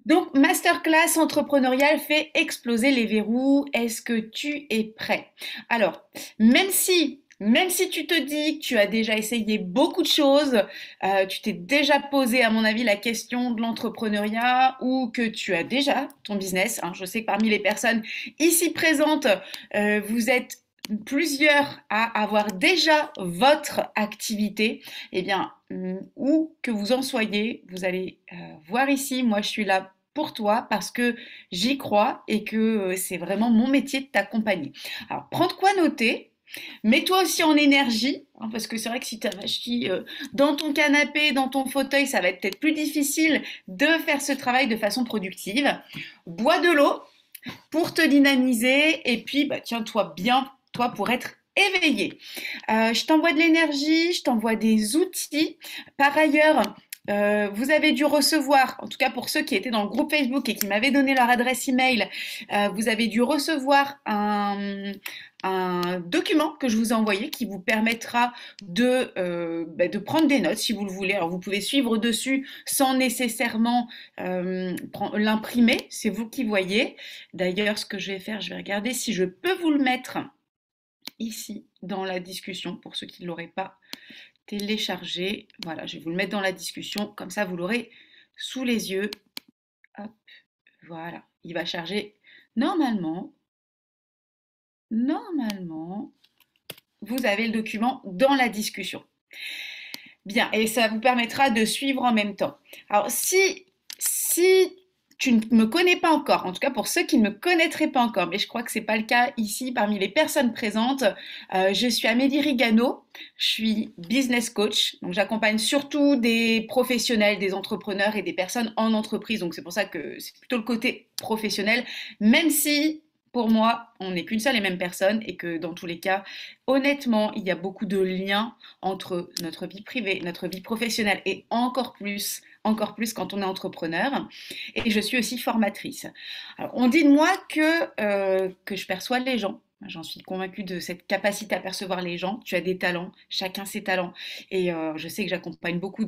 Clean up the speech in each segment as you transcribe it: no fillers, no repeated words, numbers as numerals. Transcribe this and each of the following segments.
Donc, masterclass entrepreneuriale fait exploser les verrous. Est-ce que tu es prêt? Alors, même si tu te dis que tu as déjà essayé beaucoup de choses, tu t'es déjà posé, à mon avis, la question de l'entrepreneuriat ou que tu as déjà ton business, hein. Je sais que parmi les personnes ici présentes, vous êtes plusieurs à avoir déjà votre activité. Eh bien, où que vous en soyez, vous allez voir ici, moi je suis là pour toi parce que j'y crois et que c'est vraiment mon métier de t'accompagner. Alors, prends de quoi noter. Mets-toi aussi en énergie, hein, parce que c'est vrai que si tu as dans ton canapé, dans ton fauteuil, ça va être peut-être plus difficile de faire ce travail de façon productive. Bois de l'eau pour te dynamiser et puis bah, tiens-toi bien, toi, pour être éveillé. Je t'envoie de l'énergie, je t'envoie des outils. Par ailleurs, vous avez dû recevoir, en tout cas pour ceux qui étaient dans le groupe Facebook et qui m'avaient donné leur adresse email, vous avez dû recevoir un document que je vous ai envoyé qui vous permettra de prendre des notes si vous le voulez. Alors vous pouvez suivre dessus sans nécessairement l'imprimer, c'est vous qui voyez. D'ailleurs, ce que je vais faire, je vais regarder si je peux vous le mettre ici dans la discussion pour ceux qui ne l'auraient pas téléchargé. Voilà, je vais vous le mettre dans la discussion, comme ça vous l'aurez sous les yeux. Hop, voilà, il va charger normalement. Normalement, vous avez le document dans la discussion. Bien, et ça vous permettra de suivre en même temps. Alors, si tu ne me connais pas encore, en tout cas pour ceux qui ne me connaîtraient pas encore, mais je crois que ce n'est pas le cas ici parmi les personnes présentes, je suis Amélie Rigano, je suis business coach, donc j'accompagne surtout des professionnels, des entrepreneurs et des personnes en entreprise, donc c'est pour ça que c'est plutôt le côté professionnel, même si pour moi, on n'est qu'une seule et même personne et que dans tous les cas, honnêtement, il y a beaucoup de liens entre notre vie privée, notre vie professionnelle et encore plus quand on est entrepreneur. Et je suis aussi formatrice. Alors, on dit de moi que je perçois les gens. J'en suis convaincue de cette capacité à percevoir les gens. Tu as des talents, chacun ses talents. Et je sais que j'accompagne beaucoup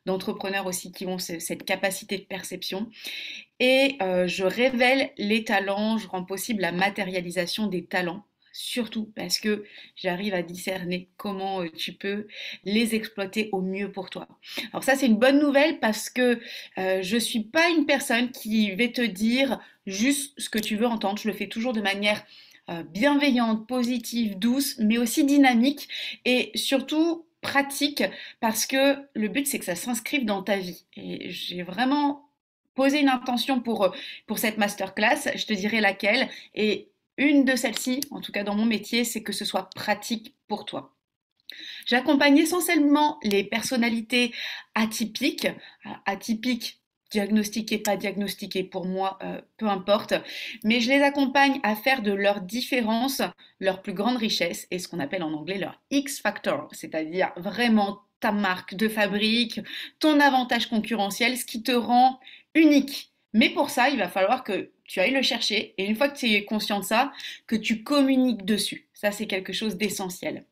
d'entrepreneurs aussi qui ont cette capacité de perception. Et je révèle les talents, je rends possible la matérialisation des talents, surtout parce que j'arrive à discerner comment tu peux les exploiter au mieux pour toi. Alors ça, c'est une bonne nouvelle parce que je ne suis pas une personne qui va te dire juste ce que tu veux entendre. Je le fais toujours de manière bienveillante, positive, douce, mais aussi dynamique et surtout pratique parce que le but, c'est que ça s'inscrive dans ta vie. Et j'ai vraiment poser une intention pour cette masterclass, je te dirai laquelle. Et une de celles-ci, en tout cas dans mon métier, c'est que ce soit pratique pour toi. J'accompagne essentiellement les personnalités atypiques, atypiques, diagnostiquées, pas diagnostiquées, pour moi, peu importe, mais je les accompagne à faire de leur différence leur plus grande richesse et ce qu'on appelle en anglais leur X-Factor, c'est-à-dire vraiment ta marque de fabrique, ton avantage concurrentiel, ce qui te rend unique. Mais pour ça, il va falloir que tu ailles le chercher et une fois que tu es conscient de ça, que tu communiques dessus. Ça, c'est quelque chose d'essentiel.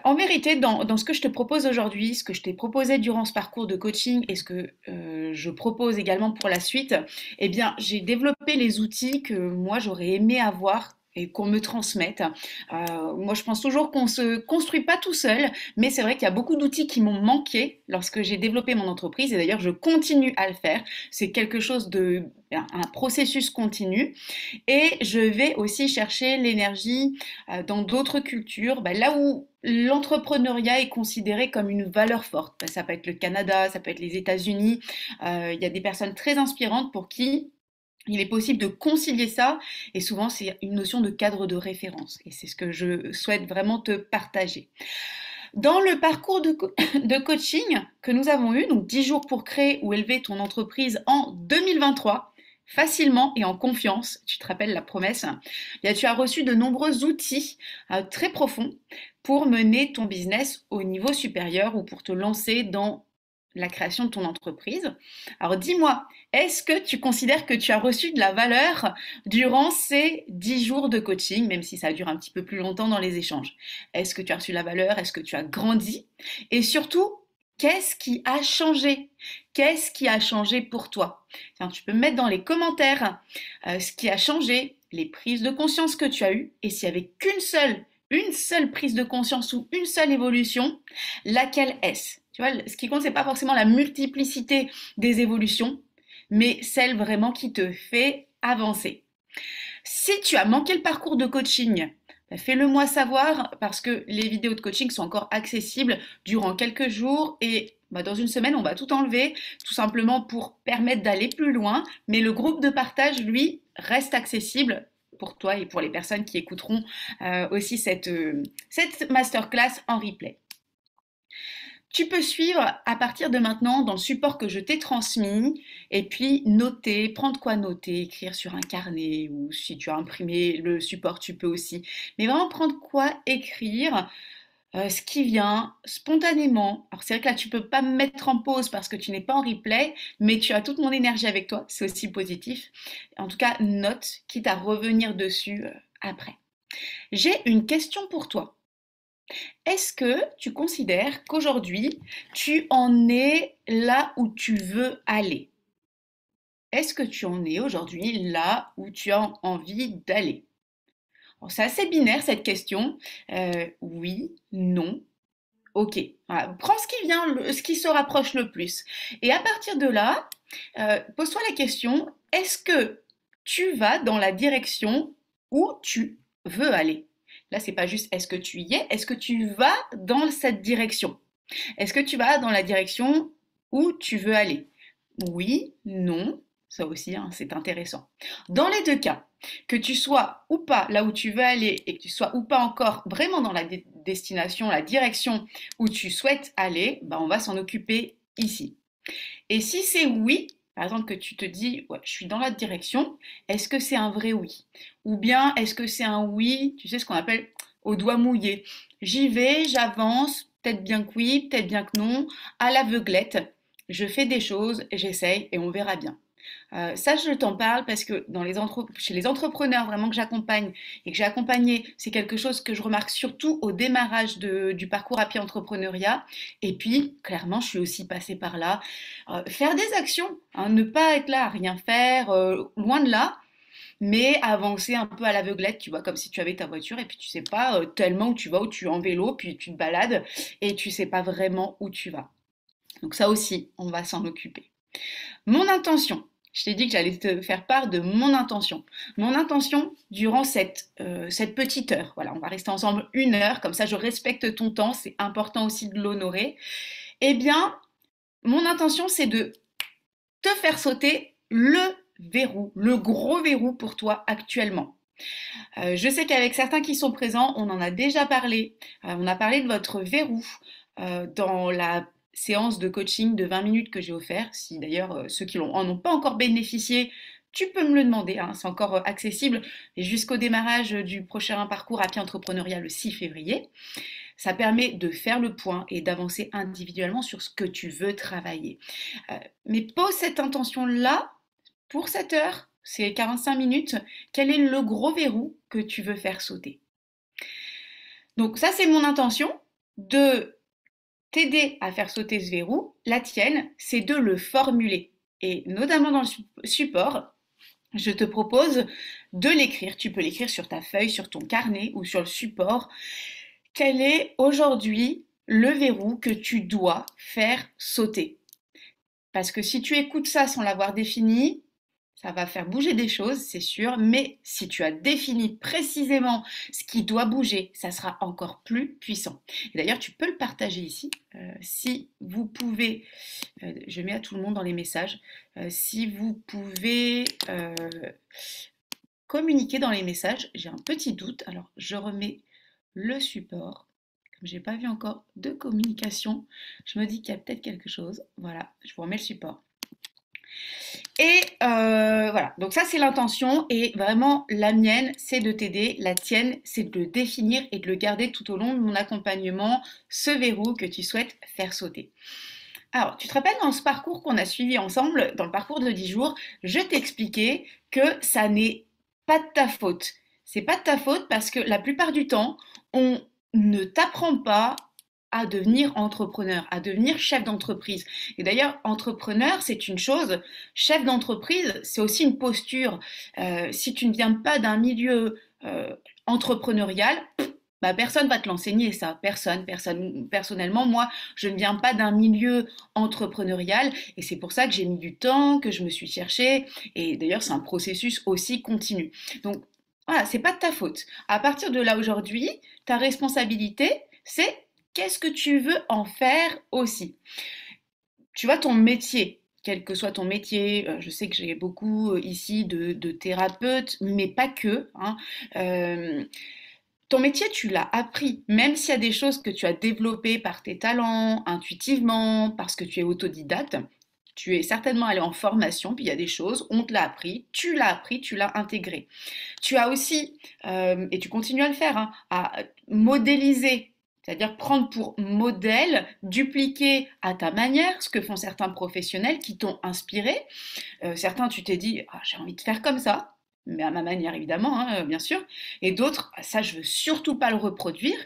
En vérité, dans ce que je te propose aujourd'hui, ce que je t'ai proposé durant ce parcours de coaching et ce que je propose également pour la suite, eh bien, j'ai développé les outils que moi j'aurais aimé avoir et qu'on me transmette. Moi, je pense toujours qu'on se construit pas tout seul, mais c'est vrai qu'il y a beaucoup d'outils qui m'ont manqué lorsque j'ai développé mon entreprise et d'ailleurs, je continue à le faire. C'est quelque chose un processus continu et je vais aussi chercher l'énergie dans d'autres cultures, là où l'entrepreneuriat est considéré comme une valeur forte. Ça peut être le Canada, ça peut être les États-Unis. Il y a des personnes très inspirantes pour qui il est possible de concilier ça et souvent c'est une notion de cadre de référence et c'est ce que je souhaite vraiment te partager. Dans le parcours de coaching que nous avons eu, donc 10 jours pour créer ou élever ton entreprise en 2023, facilement et en confiance, tu te rappelles la promesse, tu as reçu de nombreux outils très profonds pour mener ton business au niveau supérieur ou pour te lancer dans la création de ton entreprise. Alors dis-moi, est-ce que tu considères que tu as reçu de la valeur durant ces 10 jours de coaching, même si ça dure un petit peu plus longtemps dans les échanges? Est-ce que tu as reçu la valeur? Est-ce que tu as grandi? Et surtout, Qu'est-ce qui a changé? Qu'est-ce qui a changé pour toi? Tiens, tu peux me mettre dans les commentaires ce qui a changé, les prises de conscience que tu as eues, et s'il n'y avait une seule prise de conscience ou une seule évolution, laquelle est-ce? Tu vois, ce qui compte, c'est pas forcément la multiplicité des évolutions, mais celle vraiment qui te fait avancer. Si tu as manqué le parcours de coaching, fais-le moi savoir parce que les vidéos de coaching sont encore accessibles durant quelques jours et dans une semaine, on va tout enlever, tout simplement pour permettre d'aller plus loin. Mais le groupe de partage, lui, reste accessible pour toi et pour les personnes qui écouteront aussi cette masterclass en replay. Tu peux suivre à partir de maintenant dans le support que je t'ai transmis et puis noter, prendre quoi noter, écrire sur un carnet ou si tu as imprimé le support, tu peux aussi. Mais vraiment prendre quoi écrire, ce qui vient spontanément. Alors c'est vrai que là tu peux pas me mettre en pause parce que tu n'es pas en replay, mais tu as toute mon énergie avec toi, c'est aussi positif. En tout cas, note, quitte à revenir dessus après. J'ai une question pour toi. Est-ce que tu considères qu'aujourd'hui, tu en es là où tu veux aller? Est-ce que tu en es aujourd'hui là où tu as envie d'aller? C'est assez binaire cette question. Oui, non, ok. Voilà. Prends ce qui vient, ce qui se rapproche le plus. Et à partir de là, pose-toi la question, est-ce que tu vas dans la direction où tu veux aller? Là, c'est pas juste est-ce que tu y es, est-ce que tu vas dans cette direction? Est-ce que tu vas dans la direction où tu veux aller? Oui, non, ça aussi, hein, c'est intéressant. Dans les deux cas, que tu sois ou pas là où tu veux aller et que tu sois ou pas encore vraiment dans la destination, la direction où tu souhaites aller, on va s'en occuper ici. Et si c'est oui, par exemple que tu te dis, ouais, je suis dans la direction, est-ce que c'est un vrai oui? Ou bien est-ce que c'est un oui, tu sais ce qu'on appelle au doigt mouillé? J'y vais, j'avance, peut-être bien que oui, peut-être bien que non, à l'aveuglette, je fais des choses, j'essaye et on verra bien. Ça, je t'en parle parce que chez les entrepreneurs vraiment que j'accompagne et que j'ai accompagné, c'est quelque chose que je remarque surtout au démarrage du parcours Happy Entrepreneuriat. Et puis, clairement, je suis aussi passée par là. Faire des actions, hein, ne pas être là à rien faire, loin de là, mais avancer un peu à l'aveuglette, tu vois, comme si tu avais ta voiture et puis tu sais pas tellement où tu vas, où tu es en vélo, puis tu te balades et tu sais pas vraiment où tu vas. Donc ça aussi, on va s'en occuper. Mon intention, je t'ai dit que j'allais te faire part de mon intention. Mon intention durant cette petite heure, voilà, on va rester ensemble 1 heure, comme ça je respecte ton temps, c'est important aussi de l'honorer. Eh bien, mon intention c'est de te faire sauter le verrou, le gros verrou pour toi actuellement. Je sais qu'avec certains qui sont présents, on en a déjà parlé. On a parlé de votre verrou dans la séance de coaching de 20 minutes que j'ai offert. Si d'ailleurs ceux qui en ont pas encore bénéficié, tu peux me le demander, hein, c'est encore accessible et jusqu'au démarrage du prochain parcours Happy Entrepreneuriat le 6 février. Ça permet de faire le point et d'avancer individuellement sur ce que tu veux travailler. Mais pose cette intention-là pour cette heure, c'est 45 minutes. Quel est le gros verrou que tu veux faire sauter? Donc ça, c'est mon intention de t'aider à faire sauter ce verrou. La tienne, c'est de le formuler. Et notamment dans le support, je te propose de l'écrire. Tu peux l'écrire sur ta feuille, sur ton carnet ou sur le support. Quel est aujourd'hui le verrou que tu dois faire sauter? Parce que si tu écoutes ça sans l'avoir défini, ça va faire bouger des choses, c'est sûr, mais si tu as défini précisément ce qui doit bouger, ça sera encore plus puissant. Et d'ailleurs, tu peux le partager ici. Si vous pouvez, je mets à tout le monde dans les messages, si vous pouvez communiquer dans les messages, j'ai un petit doute, alors je remets le support. Comme j'ai pas vu encore de communication, je me dis qu'il y a peut-être quelque chose. Voilà, je vous remets le support. Et voilà, donc ça c'est l'intention et vraiment la mienne c'est de t'aider, la tienne c'est de le définir et de le garder tout au long de mon accompagnement, ce verrou que tu souhaites faire sauter. Alors, tu te rappelles dans ce parcours qu'on a suivi ensemble, dans le parcours de 10 jours, je t'ai expliqué que ça n'est pas de ta faute. C'est pas de ta faute parce que la plupart du temps, on ne t'apprend pas à devenir entrepreneur, à devenir chef d'entreprise. Et d'ailleurs, entrepreneur, c'est une chose, chef d'entreprise, c'est aussi une posture. Si tu ne viens pas d'un milieu entrepreneurial, bah, personne va te l'enseigner, ça. Personne. Personnellement, moi, je ne viens pas d'un milieu entrepreneurial et c'est pour ça que j'ai mis du temps, que je me suis cherchée. Et d'ailleurs, c'est un processus aussi continu. Donc, voilà, c'est pas de ta faute. À partir de là, aujourd'hui, ta responsabilité, c'est qu'est-ce que tu veux en faire aussi. Tu vois, ton métier, quel que soit ton métier, je sais que j'ai beaucoup ici de thérapeutes, mais pas que, hein, ton métier, tu l'as appris, même s'il y a des choses que tu as développées par tes talents, intuitivement, parce que tu es autodidacte. Tu es certainement allé en formation, puis il y a des choses, on te l'a appris, tu l'as intégré. Tu as aussi, et tu continues à le faire, hein, à modéliser, c'est-à-dire prendre pour modèle, dupliquer à ta manière ce que font certains professionnels qui t'ont inspiré. Certains, tu t'es dit, ah, j'ai envie de faire comme ça, mais à ma manière évidemment, hein, bien sûr. Et d'autres, ah, ça, je veux surtout pas le reproduire,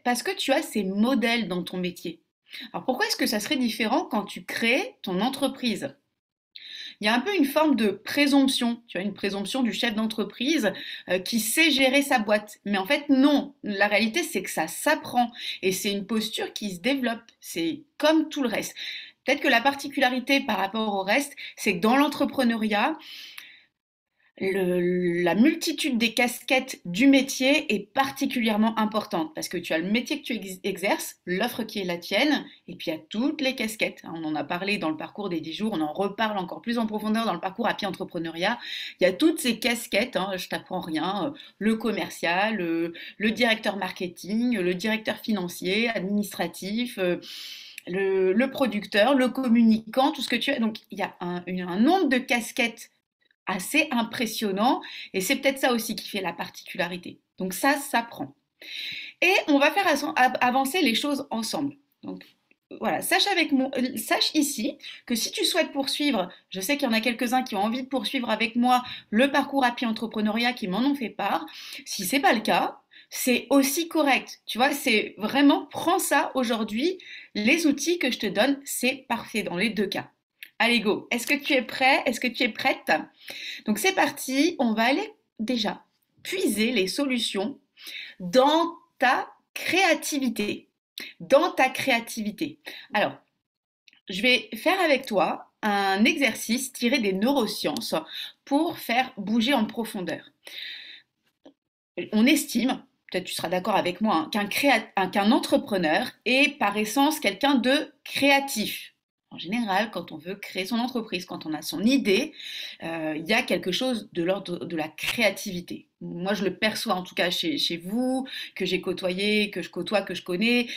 parce que tu as ces modèles dans ton métier. Alors pourquoi est-ce que ça serait différent quand tu crées ton entreprise? Il y a un peu une forme de présomption, tu vois, une présomption du chef d'entreprise qui sait gérer sa boîte. Mais en fait, non. La réalité, c'est que ça s'apprend et c'est une posture qui se développe. C'est comme tout le reste. Peut-être que la particularité par rapport au reste, c'est que dans l'entrepreneuriat, la multitude des casquettes du métier est particulièrement importante parce que tu as le métier que tu exerces, l'offre qui est la tienne, et puis il y a toutes les casquettes. On en a parlé dans le parcours des 10 jours, on en reparle encore plus en profondeur dans le parcours Happy Entrepreneuriat. Il y a toutes ces casquettes, hein, je t'apprends rien, le commercial, le directeur marketing, le directeur financier, administratif. Le producteur, le communicant, tout ce que tu as. Donc, il y a un nombre de casquettes assez impressionnant et c'est peut-être ça aussi qui fait la particularité. Donc ça s'apprend. Et on va faire avancer les choses ensemble. Donc voilà, sache ici que si tu souhaites poursuivre, je sais qu'il y en a quelques-uns qui ont envie de poursuivre avec moi le parcours Happy Entrepreneuriat qui m'en ont fait part. Si c'est pas le cas, c'est aussi correct. Tu vois, c'est vraiment, prends ça aujourd'hui. Les outils que je te donne, c'est parfait dans les deux cas. Allez, go. Est-ce que tu es prêt? Est-ce que tu es prête? Donc c'est parti, on va aller déjà puiser les solutions dans ta créativité. Dans ta créativité. Alors, je vais faire avec toi un exercice tiré des neurosciences pour faire bouger en profondeur. On estime, peut-être tu seras d'accord avec moi, hein, qu'un entrepreneur est par essence quelqu'un de créatif. En général, quand on veut créer son entreprise, quand on a son idée, il y a quelque chose de l'ordre de la créativité. Moi, je le perçois en tout cas chez vous, que j'ai côtoyé, que je côtoie, que je connais,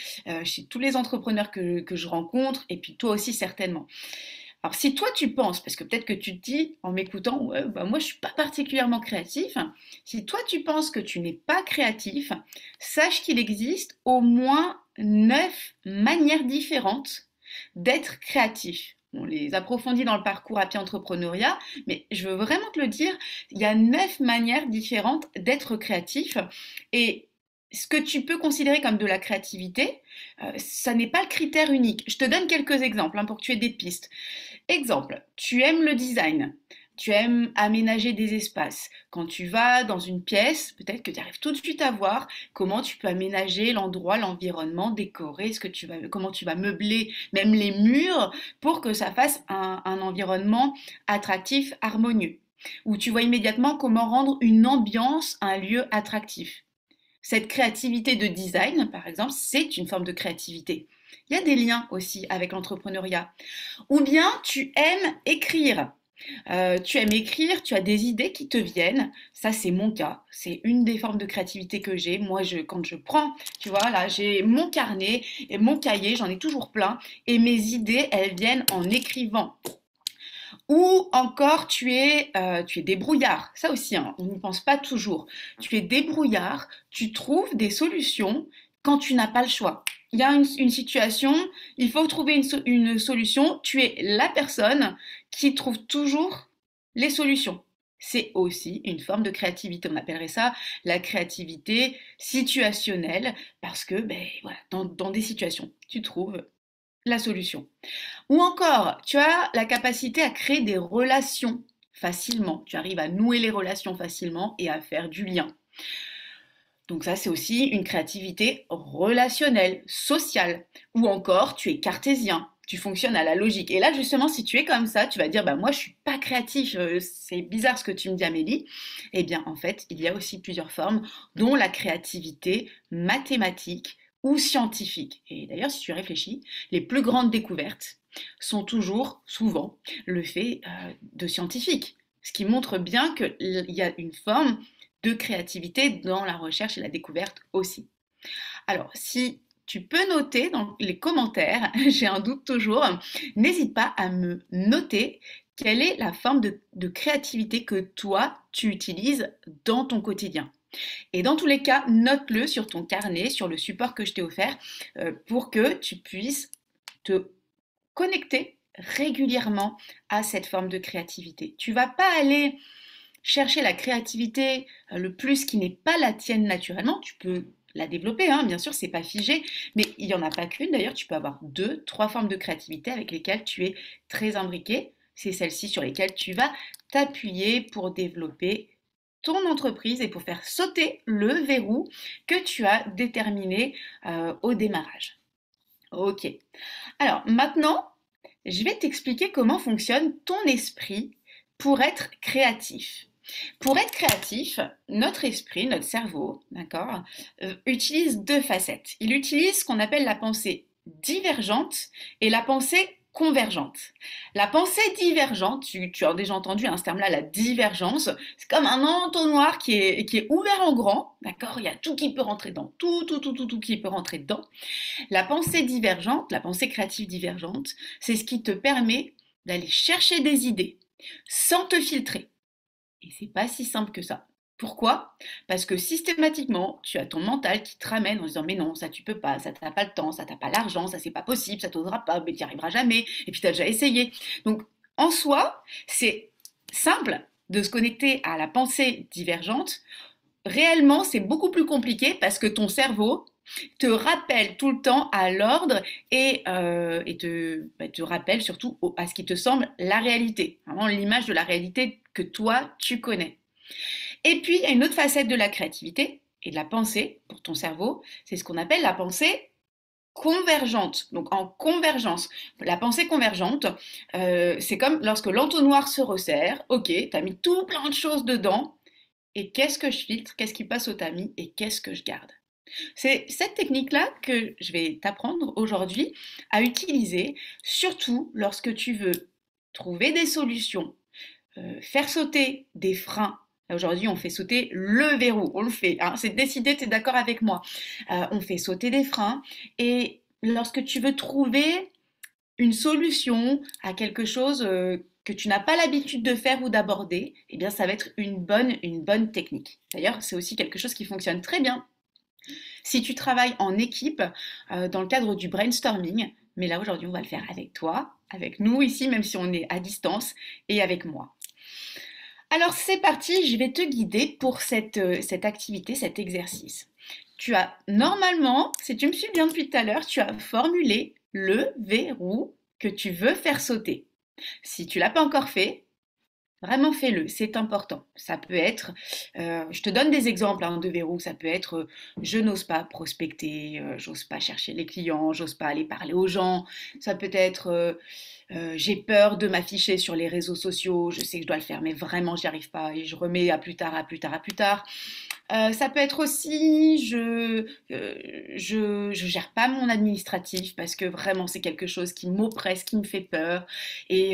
chez tous les entrepreneurs que je rencontre, et puis toi aussi certainement. Alors si toi tu penses, parce que peut-être que tu te dis en m'écoutant, ouais, bah, moi je suis pas particulièrement créatif, si toi tu penses que tu n'es pas créatif, sache qu'il existe au moins 9 manières différentes d'être créatif. On les approfondit dans le parcours Happy Entrepreneuriat, mais je veux vraiment te le dire, il y a 9 manières différentes d'être créatif et ce que tu peux considérer comme de la créativité, ça n'est pas le critère unique. Je te donne quelques exemples hein, pour que tu aies des pistes. Exemple, tu aimes le design, tu aimes aménager des espaces. Quand tu vas dans une pièce, peut-être que tu arrives tout de suite à voir comment tu peux aménager l'endroit, l'environnement, décorer, comment tu vas meubler même les murs pour que ça fasse un environnement attractif, harmonieux. Ou tu vois immédiatement comment rendre une ambiance, un lieu attractif. Cette créativité de design, par exemple, c'est une forme de créativité. Il y a des liens aussi avec l'entrepreneuriat. Ou bien tu aimes écrire. Tu as des idées qui te viennent. Ça, c'est mon cas. C'est une des formes de créativité que j'ai. Moi, quand je prends, tu vois, là, j'ai mon carnet et mon cahier, j'en ai toujours plein. Et mes idées, elles viennent en écrivant. Ou encore, tu es débrouillard. Ça aussi, hein, on n'y pense pas toujours. Tu es débrouillard, tu trouves des solutions quand tu n'as pas le choix. Il y a une situation, il faut trouver une solution. Tu es la personne qui trouve toujours les solutions. c'est aussi une forme de créativité. On appellerait ça la créativité situationnelle parce que voilà, dans des situations, tu trouves la solution. Ou encore, tu as la capacité à créer des relations facilement. Tu arrives à nouer les relations facilement et à faire du lien. Donc ça, c'est aussi une créativité relationnelle, sociale. Ou encore, tu es cartésien, tu fonctionnes à la logique. Et là, justement, si tu es comme ça, tu vas dire, bah moi, je suis pas créatif, c'est bizarre ce que tu me dis, Amélie. Eh bien, en fait, il y a aussi plusieurs formes, dont la créativité mathématique ou scientifique. Et d'ailleurs, si tu réfléchis, les plus grandes découvertes sont toujours, souvent, le fait de scientifiques. Ce qui montre bien qu'il y a une forme de créativité dans la recherche et la découverte aussi. Alors, si tu peux noter dans les commentaires, j'ai un doute toujours, n'hésite pas à me noter quelle est la forme de créativité que toi, tu utilises dans ton quotidien. Et dans tous les cas, note-le sur ton carnet, sur le support que je t'ai offert, pour que tu puisses te connecter régulièrement à cette forme de créativité. Tu vas pas aller chercher la créativité le plus qui n'est pas la tienne naturellement. Tu peux la développer, hein, bien sûr, c'est pas figé, mais il n'y en a pas qu'une. D'ailleurs, tu peux avoir 2, 3 formes de créativité avec lesquelles tu es très imbriqué. C'est celles-ci sur lesquelles tu vas t'appuyer pour développer ton entreprise et pour faire sauter le verrou que tu as déterminé au démarrage. Ok. Alors maintenant, je vais t'expliquer comment fonctionne ton esprit pour être créatif. Pour être créatif, notre esprit, notre cerveau, d'accord, utilise 2 facettes. Il utilise ce qu'on appelle la pensée divergente et la pensée convergente. La pensée divergente, tu as déjà entendu ce terme-là, la divergence, c'est comme un entonnoir qui est ouvert en grand, d'accord, il y a tout qui peut rentrer dedans, tout qui peut rentrer dedans. La pensée divergente, la pensée créative divergente, c'est ce qui te permet d'aller chercher des idées sans te filtrer. Et c'est pas si simple que ça. Pourquoi? Parce que systématiquement, tu as ton mental qui te ramène en disant mais non, ça tu peux pas, ça t'as pas le temps, ça t'as pas l'argent, ça c'est pas possible, ça t'osera pas, mais tu n'y arriveras jamais, et puis tu as déjà essayé. Donc en soi, c'est simple de se connecter à la pensée divergente. Réellement, c'est beaucoup plus compliqué parce que ton cerveau te rappelle tout le temps à l'ordre et te rappelle surtout à ce qui te semble la réalité, vraiment l'image de la réalité que toi, tu connais. Et puis, il y a une autre facette de la créativité et de la pensée pour ton cerveau, c'est ce qu'on appelle la pensée convergente, donc en convergence. La pensée convergente, c'est comme lorsque l'entonnoir se resserre, ok, tu as mis tout plein de choses dedans, et qu'est-ce que je filtre, qu'est-ce qui passe au tamis et qu'est-ce que je garde. C'est cette technique-là que je vais t'apprendre aujourd'hui à utiliser, surtout lorsque tu veux trouver des solutions, faire sauter des freins. Aujourd'hui, on fait sauter le verrou, on le fait, hein, c'est décidé, tu es d'accord avec moi. On fait sauter des freins et lorsque tu veux trouver une solution à quelque chose que tu n'as pas l'habitude de faire ou d'aborder, eh bien ça va être une bonne technique. D'ailleurs, c'est aussi quelque chose qui fonctionne très bien si tu travailles en équipe dans le cadre du brainstorming. Mais là, aujourd'hui, on va le faire avec toi, avec nous ici, même si on est à distance, et avec moi. Alors c'est parti, je vais te guider pour cette activité, cet exercice. Tu as normalement, si tu me suis bien depuis tout à l'heure, tu as formulé le verrou que tu veux faire sauter. Si tu ne l'as pas encore fait, vraiment fais-le, c'est important. Ça peut être, je te donne des exemples de verrous, ça peut être je n'ose pas prospecter, j'ose pas chercher les clients, j'ose pas aller parler aux gens. Ça peut être j'ai peur de m'afficher sur les réseaux sociaux, je sais que je dois le faire, mais vraiment j'y arrive pas et je remets à plus tard, à plus tard, à plus tard. Ça peut être aussi je gère pas mon administratif parce que vraiment c'est quelque chose qui m'oppresse, qui me fait peur et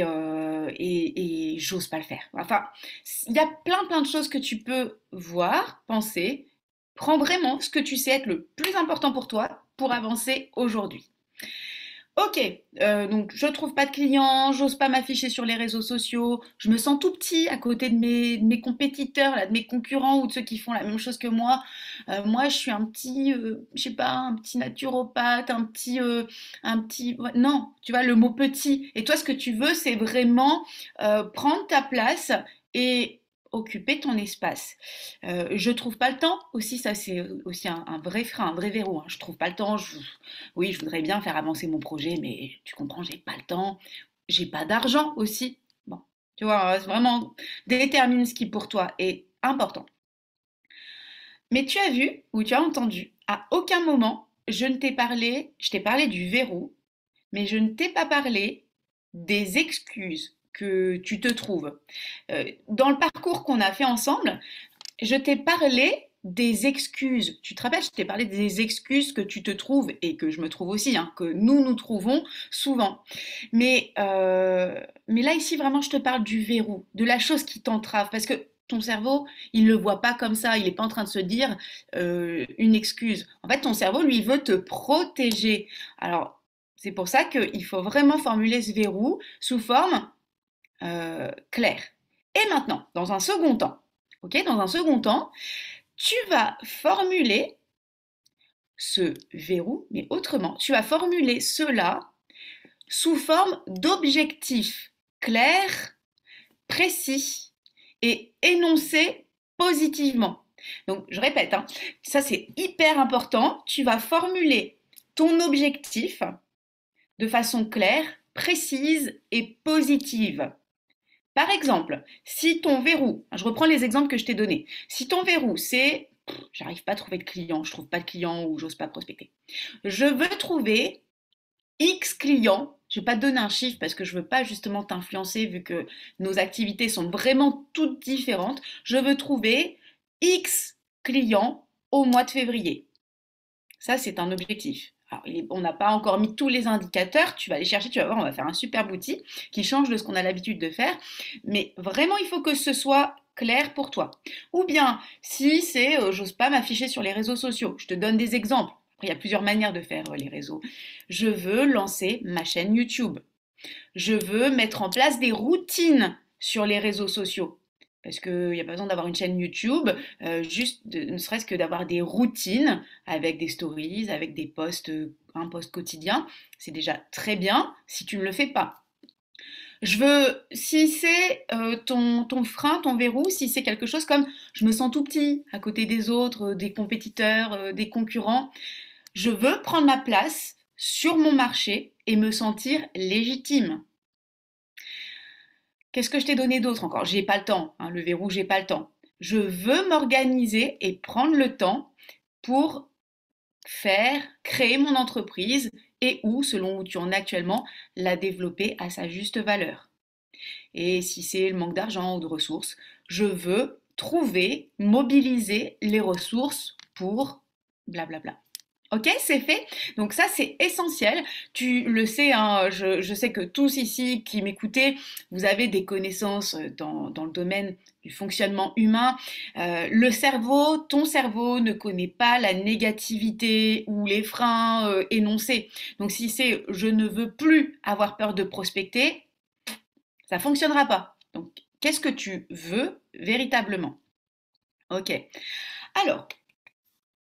j'ose pas le faire. Enfin, il y a plein de choses que tu peux voir, penser. Prends vraiment ce que tu sais être le plus important pour toi pour avancer aujourd'hui. Ok, donc je trouve pas de clients, j'ose pas m'afficher sur les réseaux sociaux, je me sens tout petit à côté de mes compétiteurs, là, de mes concurrents ou de ceux qui font la même chose que moi. Moi, je suis un petit, je sais pas, un petit naturopathe, ouais, non, tu vois, le mot petit. Et toi, ce que tu veux, c'est vraiment prendre ta place et occuper ton espace. Je trouve pas le temps aussi, ça c'est aussi un vrai frein, un vrai verrou, hein. Je trouve pas le temps. Oui, je voudrais bien faire avancer mon projet, mais tu comprends, j'ai pas le temps. J'ai pas d'argent aussi. Bon, tu vois, vraiment détermine ce qui pour toi est important. Mais tu as vu ou tu as entendu, à aucun moment je t'ai parlé du verrou, mais je ne t'ai pas parlé des excuses que tu te trouves. Dans le parcours qu'on a fait ensemble, je t'ai parlé des excuses. Tu te rappelles, je t'ai parlé des excuses que tu te trouves et que je me trouve aussi, hein, que nous trouvons souvent. Mais là, ici, vraiment, je te parle du verrou, de la chose qui t'entrave. Parce que ton cerveau, il ne le voit pas comme ça. Il n'est pas en train de se dire une excuse. En fait, ton cerveau, lui, veut te protéger. Alors, c'est pour ça qu'il faut vraiment formuler ce verrou sous forme claire. Et maintenant, dans un second temps, ok, dans un second temps, tu vas formuler ce verrou, mais autrement, tu vas formuler cela sous forme d'objectifs clairs, précis et énoncés positivement. Donc, je répète, hein, ça c'est hyper important. Tu vas formuler ton objectif de façon claire, précise et positive. Par exemple, si ton verrou, je reprends les exemples que je t'ai donnés, si ton verrou c'est j'arrive pas à trouver de clients, je trouve pas de clients ou j'ose pas prospecter. Je veux trouver X clients, je vais pas te donner un chiffre parce que je veux pas justement t'influencer vu que nos activités sont vraiment toutes différentes. Je veux trouver X clients au mois de février. Ça, c'est un objectif. Alors, on n'a pas encore mis tous les indicateurs, tu vas aller chercher, tu vas voir, on va faire un super outil qui change de ce qu'on a l'habitude de faire. Mais vraiment, il faut que ce soit clair pour toi. Ou bien, si c'est, j'ose pas m'afficher sur les réseaux sociaux, je te donne des exemples. Après, il y a plusieurs manières de faire les réseaux. Je veux lancer ma chaîne YouTube. Je veux mettre en place des routines sur les réseaux sociaux. Parce qu'il n'y a pas besoin d'avoir une chaîne YouTube, ne serait-ce que d'avoir des routines avec des stories, avec des posts, un post quotidien. C'est déjà très bien si tu ne le fais pas. Si c'est ton frein, ton verrou, si c'est quelque chose comme je me sens tout petit à côté des autres, des compétiteurs, des concurrents, je veux prendre ma place sur mon marché et me sentir légitime. Qu'est-ce que je t'ai donné d'autre encore? J'ai pas le temps, hein, le verrou, j'ai pas le temps. Je veux m'organiser et prendre le temps pour créer mon entreprise et ou, selon où tu en es actuellement, la développer à sa juste valeur. Et si c'est le manque d'argent ou de ressources, je veux trouver, mobiliser les ressources pour blablabla. Ok, c'est fait. Donc ça, c'est essentiel. Tu le sais, hein, je sais que tous ici qui m'écoutez, vous avez des connaissances dans le domaine du fonctionnement humain. Le cerveau, ton cerveau ne connaît pas la négativité ou les freins énoncés. Donc si c'est je ne veux plus avoir peur de prospecter, ça fonctionnera pas. Donc qu'est-ce que tu veux véritablement? Ok. Alors,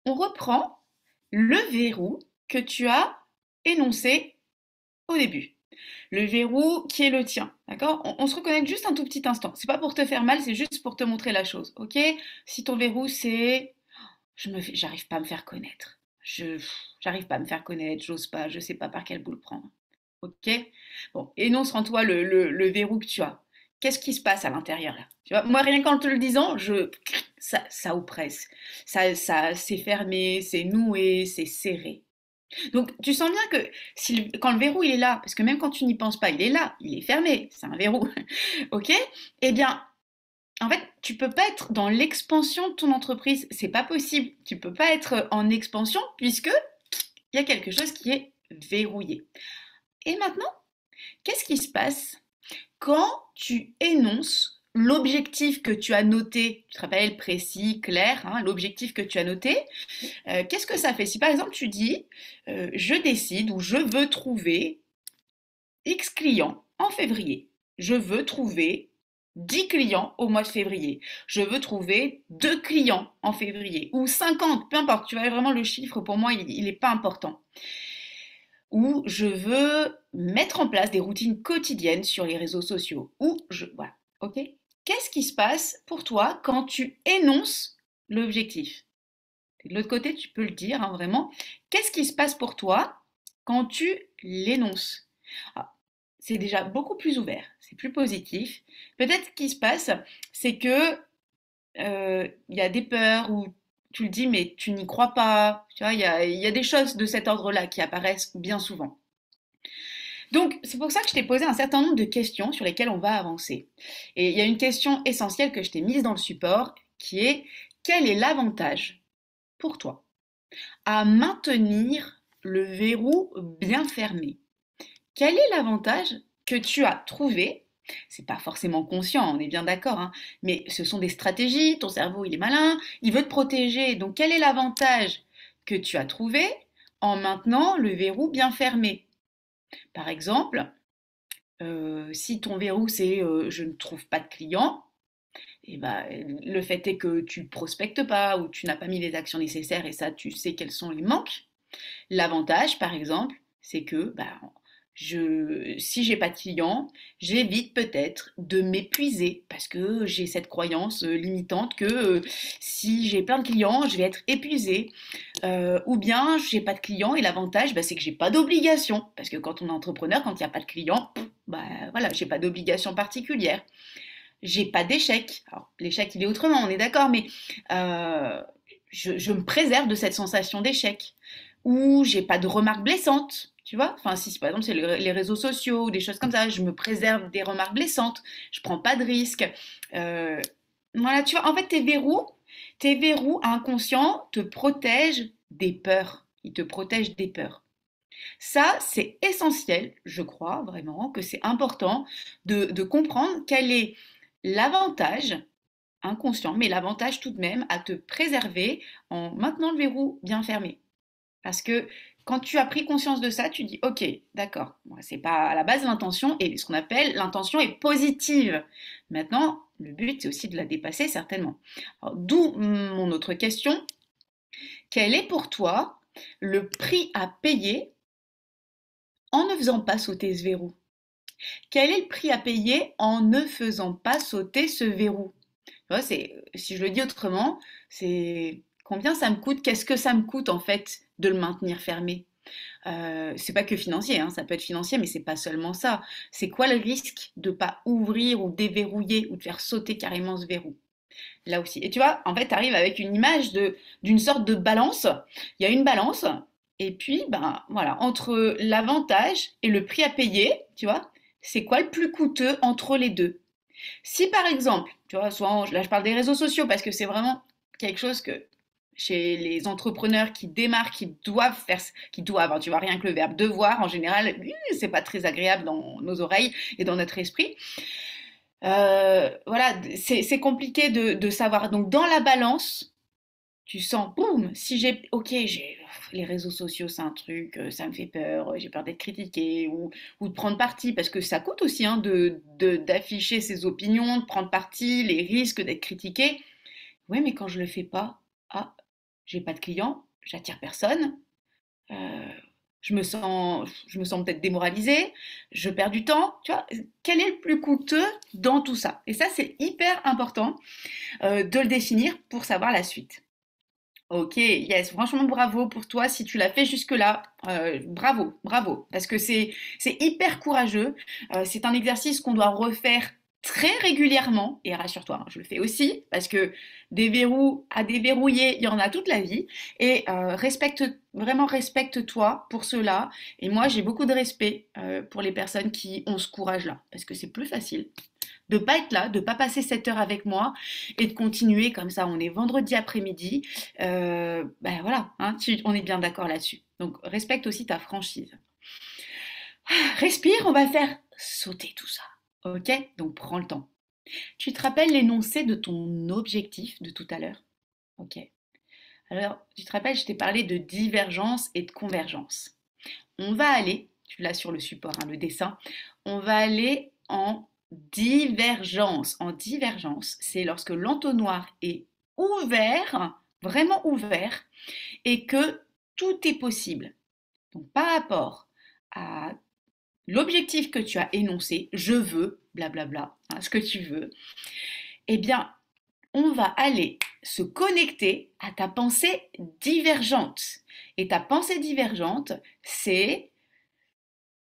on reprend le verrou que tu as énoncé au début. Le verrou qui est le tien, d'accord? On se reconnecte juste un tout petit instant. C'est pas pour te faire mal, c'est juste pour te montrer la chose, ok? Si ton verrou c'est j'arrive pas à me faire connaître. J'arrive pas à me faire connaître, j'ose pas, je sais pas par quel bout le prendre. Ok? Bon, énonce en toi le verrou que tu as. Qu'est-ce qui se passe à l'intérieur là? Tu vois, moi, rien qu'en te le disant, ça oppresse. Ça, c'est fermé, c'est noué, c'est serré. Donc, tu sens bien que quand le verrou il est là, parce que même quand tu n'y penses pas, il est là, il est fermé, c'est un verrou, ok? Eh bien, en fait, tu peux pas être dans l'expansion de ton entreprise, c'est pas possible. Tu peux pas être en expansion puisque il y a quelque chose qui est verrouillé. Et maintenant, qu'est-ce qui se passe quand tu énonces l'objectif que tu as noté, tu te rappelles, précis, clair, hein, l'objectif que tu as noté, qu'est-ce que ça fait? Si par exemple tu dis, je décide ou je veux trouver X clients en février, je veux trouver 10 clients au mois de février, je veux trouver 2 clients en février, ou 50, peu importe, tu vois vraiment le chiffre pour moi il n'est pas important. Ou je veux mettre en place des routines quotidiennes sur les réseaux sociaux. Voilà, ok? qu'est-ce qui se passe pour toi quand tu énonces l'objectif? De l'autre côté, tu peux le dire, hein, vraiment. Qu'est-ce qui se passe pour toi quand tu l'énonces? Ah, c'est déjà beaucoup plus ouvert, c'est plus positif. Peut-être ce qui se passe, c'est que il y a des peurs où tu le dis, mais tu n'y crois pas. Tu vois, il y a des choses de cet ordre-là qui apparaissent bien souvent. Donc, c'est pour ça que je t'ai posé un certain nombre de questions sur lesquelles on va avancer. Et il y a une question essentielle que je t'ai mise dans le support qui est quel est l'avantage pour toi à maintenir le verrou bien fermé? Quel est l'avantage que tu as trouvé? C'est pas forcément conscient, on est bien d'accord, hein, mais ce sont des stratégies, ton cerveau il est malin, il veut te protéger. Donc quel est l'avantage que tu as trouvé en maintenant le verrou bien fermé? Par exemple, si ton verrou c'est je ne trouve pas de clients, et ben, le fait est que tu ne prospectes pas ou tu n'as pas mis les actions nécessaires et ça tu sais quels sont les manques. L'avantage, par exemple, c'est que bah, si j'ai pas de clients, j'évite peut-être de m'épuiser parce que j'ai cette croyance limitante que si j'ai plein de clients, je vais être épuisée. Ou bien j'ai pas de clients et l'avantage, bah, c'est que j'ai pas d'obligation parce que quand on est entrepreneur, quand il n'y a pas de clients, bah voilà, j'ai pas d'obligation particulière. J'ai pas d'échec. Alors l'échec il est autrement, on est d'accord, mais euh, je me préserve de cette sensation d'échec. Ou j'ai pas de remarques blessantes, tu vois. Enfin, si par exemple c'est les réseaux sociaux ou des choses comme ça, je me préserve des remarques blessantes. Je prends pas de risques. Euh, voilà, tu vois. En fait, tes verrous inconscients te protègent des peurs. Ils te protègent des peurs. Ça, c'est essentiel, je crois vraiment que c'est important de comprendre quel est l'avantage inconscient, mais l'avantage tout de même à te préserver en maintenant le verrou bien fermé. Parce que quand tu as pris conscience de ça, tu dis ok, d'accord, bon, c'est pas à la base l'intention, et ce qu'on appelle l'intention est positive. Maintenant, le but c'est aussi de la dépasser certainement. D'où mon autre question, quel est pour toi le prix à payer en ne faisant pas sauter ce verrou? Quel est le prix à payer en ne faisant pas sauter ce verrou? Tu vois, si je le dis autrement, c'est combien ça me coûte, qu'est-ce que ça me coûte en fait de le maintenir fermé? C'est pas que financier, hein, ça peut être financier, mais c'est pas seulement ça. C'est quoi le risque de pas ouvrir ou déverrouiller ou de faire sauter carrément ce verrou? Là aussi. Et tu vois, en fait, tu arrives avec une image d'une sorte de balance. Il y a une balance, et puis, ben voilà, entre l'avantage et le prix à payer, tu vois, c'est quoi le plus coûteux entre les deux? Si par exemple, tu vois, là je parle des réseaux sociaux parce que c'est vraiment quelque chose que chez les entrepreneurs qui démarrent, qui doivent, hein, tu vois, rien que le verbe devoir, en général, c'est pas très agréable dans nos oreilles et dans notre esprit. Voilà, c'est compliqué de savoir. Donc dans la balance, tu sens, boum, si les réseaux sociaux, c'est un truc, ça me fait peur, j'ai peur d'être critiqué ou de prendre parti, parce que ça coûte aussi hein, d'afficher ses opinions, de prendre parti, les risques d'être critiqué. Oui, mais quand je le fais pas, ah, j'ai pas de clients, j'attire personne, euh, je me sens peut-être démoralisée, je perds du temps, tu vois. Quel est le plus coûteux dans tout ça? Et ça, c'est hyper important de le définir pour savoir la suite. Ok, yes, franchement bravo pour toi si tu l'as fait jusque-là. Bravo, bravo, parce que c'est hyper courageux. C'est un exercice qu'on doit refaire très régulièrement. Et rassure-toi, hein, je le fais aussi parce que des verrous à déverrouiller, il y en a toute la vie. Et vraiment respecte-toi pour cela. Et moi, j'ai beaucoup de respect pour les personnes qui ont ce courage-là, parce que c'est plus facile de pas être là, de pas passer 7 heures avec moi et de continuer comme ça. On est vendredi après-midi. Ben voilà, hein, on est bien d'accord là-dessus. Donc respecte aussi ta franchise. Respire, on va faire sauter tout ça. Ok? Donc prends le temps. Tu te rappelles l'énoncé de ton objectif de tout à l'heure? Ok. Alors, tu te rappelles, je t'ai parlé de divergence et de convergence. On va aller, tu l'as sur le support, hein, le dessin, on va aller en divergence. En divergence, c'est lorsque l'entonnoir est ouvert, vraiment ouvert, et que tout est possible. Donc par rapport à l'objectif que tu as énoncé, je veux, blablabla, hein, ce que tu veux, eh bien, on va aller se connecter à ta pensée divergente. Et ta pensée divergente, c'est,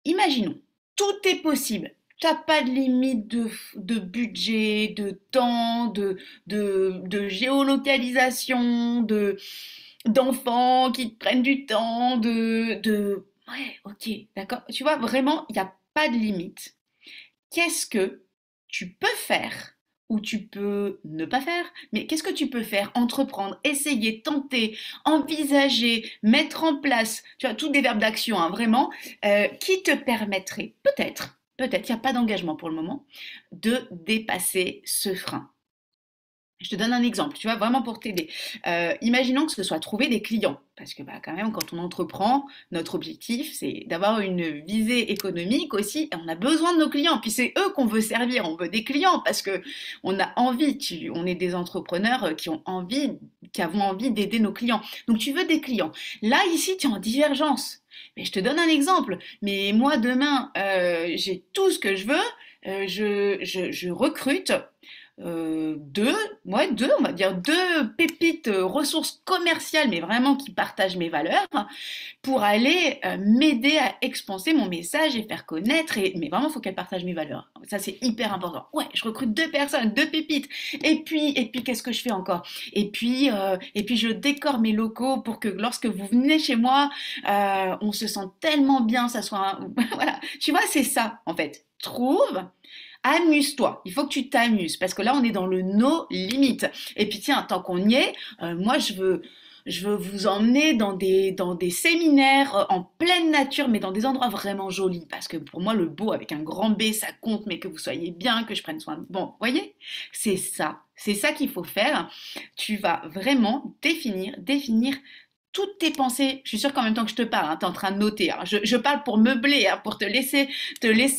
imaginons, tout est possible. Tu n'as pas de limite de budget, de temps, de géolocalisation, d'enfants qui te prennent du temps, Ouais, ok, d'accord. Tu vois, vraiment, il n'y a pas de limite. Qu'est-ce que tu peux faire ou tu peux ne pas faire, mais qu'est-ce que tu peux faire, entreprendre, essayer, tenter, envisager, mettre en place, tu vois, tous des verbes d'action, hein, vraiment, qui te permettraient peut-être, il n'y a pas d'engagement pour le moment, de dépasser ce frein. Je te donne un exemple, tu vois, vraiment pour t'aider. Imaginons que ce soit trouver des clients, parce que bah, quand même, quand on entreprend, notre objectif, c'est d'avoir une visée économique aussi, et on a besoin de nos clients. Puis c'est eux qu'on veut servir, on veut des clients, parce que on a envie, on est des entrepreneurs qui avons envie d'aider nos clients. Donc tu veux des clients. Là, ici, tu es en divergence. Mais je te donne un exemple. Mais moi, demain, j'ai tout ce que je veux. Je recrute deux, ouais, deux, on va dire deux pépites ressources commerciales, mais vraiment qui partagent mes valeurs, pour aller m'aider à expanser mon message et faire connaître. Mais vraiment, il faut qu'elles partagent mes valeurs. Ça, c'est hyper important. Ouais, je recrute deux personnes, deux pépites. Et puis qu'est-ce que je fais encore? Et puis, je décore mes locaux pour que lorsque vous venez chez moi, on se sente tellement bien, ça soit voilà. Tu vois, c'est ça, en fait. Trouve. Amuse-toi, il faut que tu t'amuses parce que là on est dans le no limite. Et puis tiens, tant qu'on y est, moi je veux vous emmener dans des séminaires en pleine nature, mais dans des endroits vraiment jolis. Parce que pour moi, le beau avec un grand B, ça compte, mais que vous soyez bien, que je prenne soin de... Bon, vous voyez, c'est ça qu'il faut faire. Tu vas vraiment définir toutes tes pensées. Je suis sûre qu'en même temps que je te parle, hein, tu es en train de noter. Hein. Je parle pour meubler, hein, pour te laisser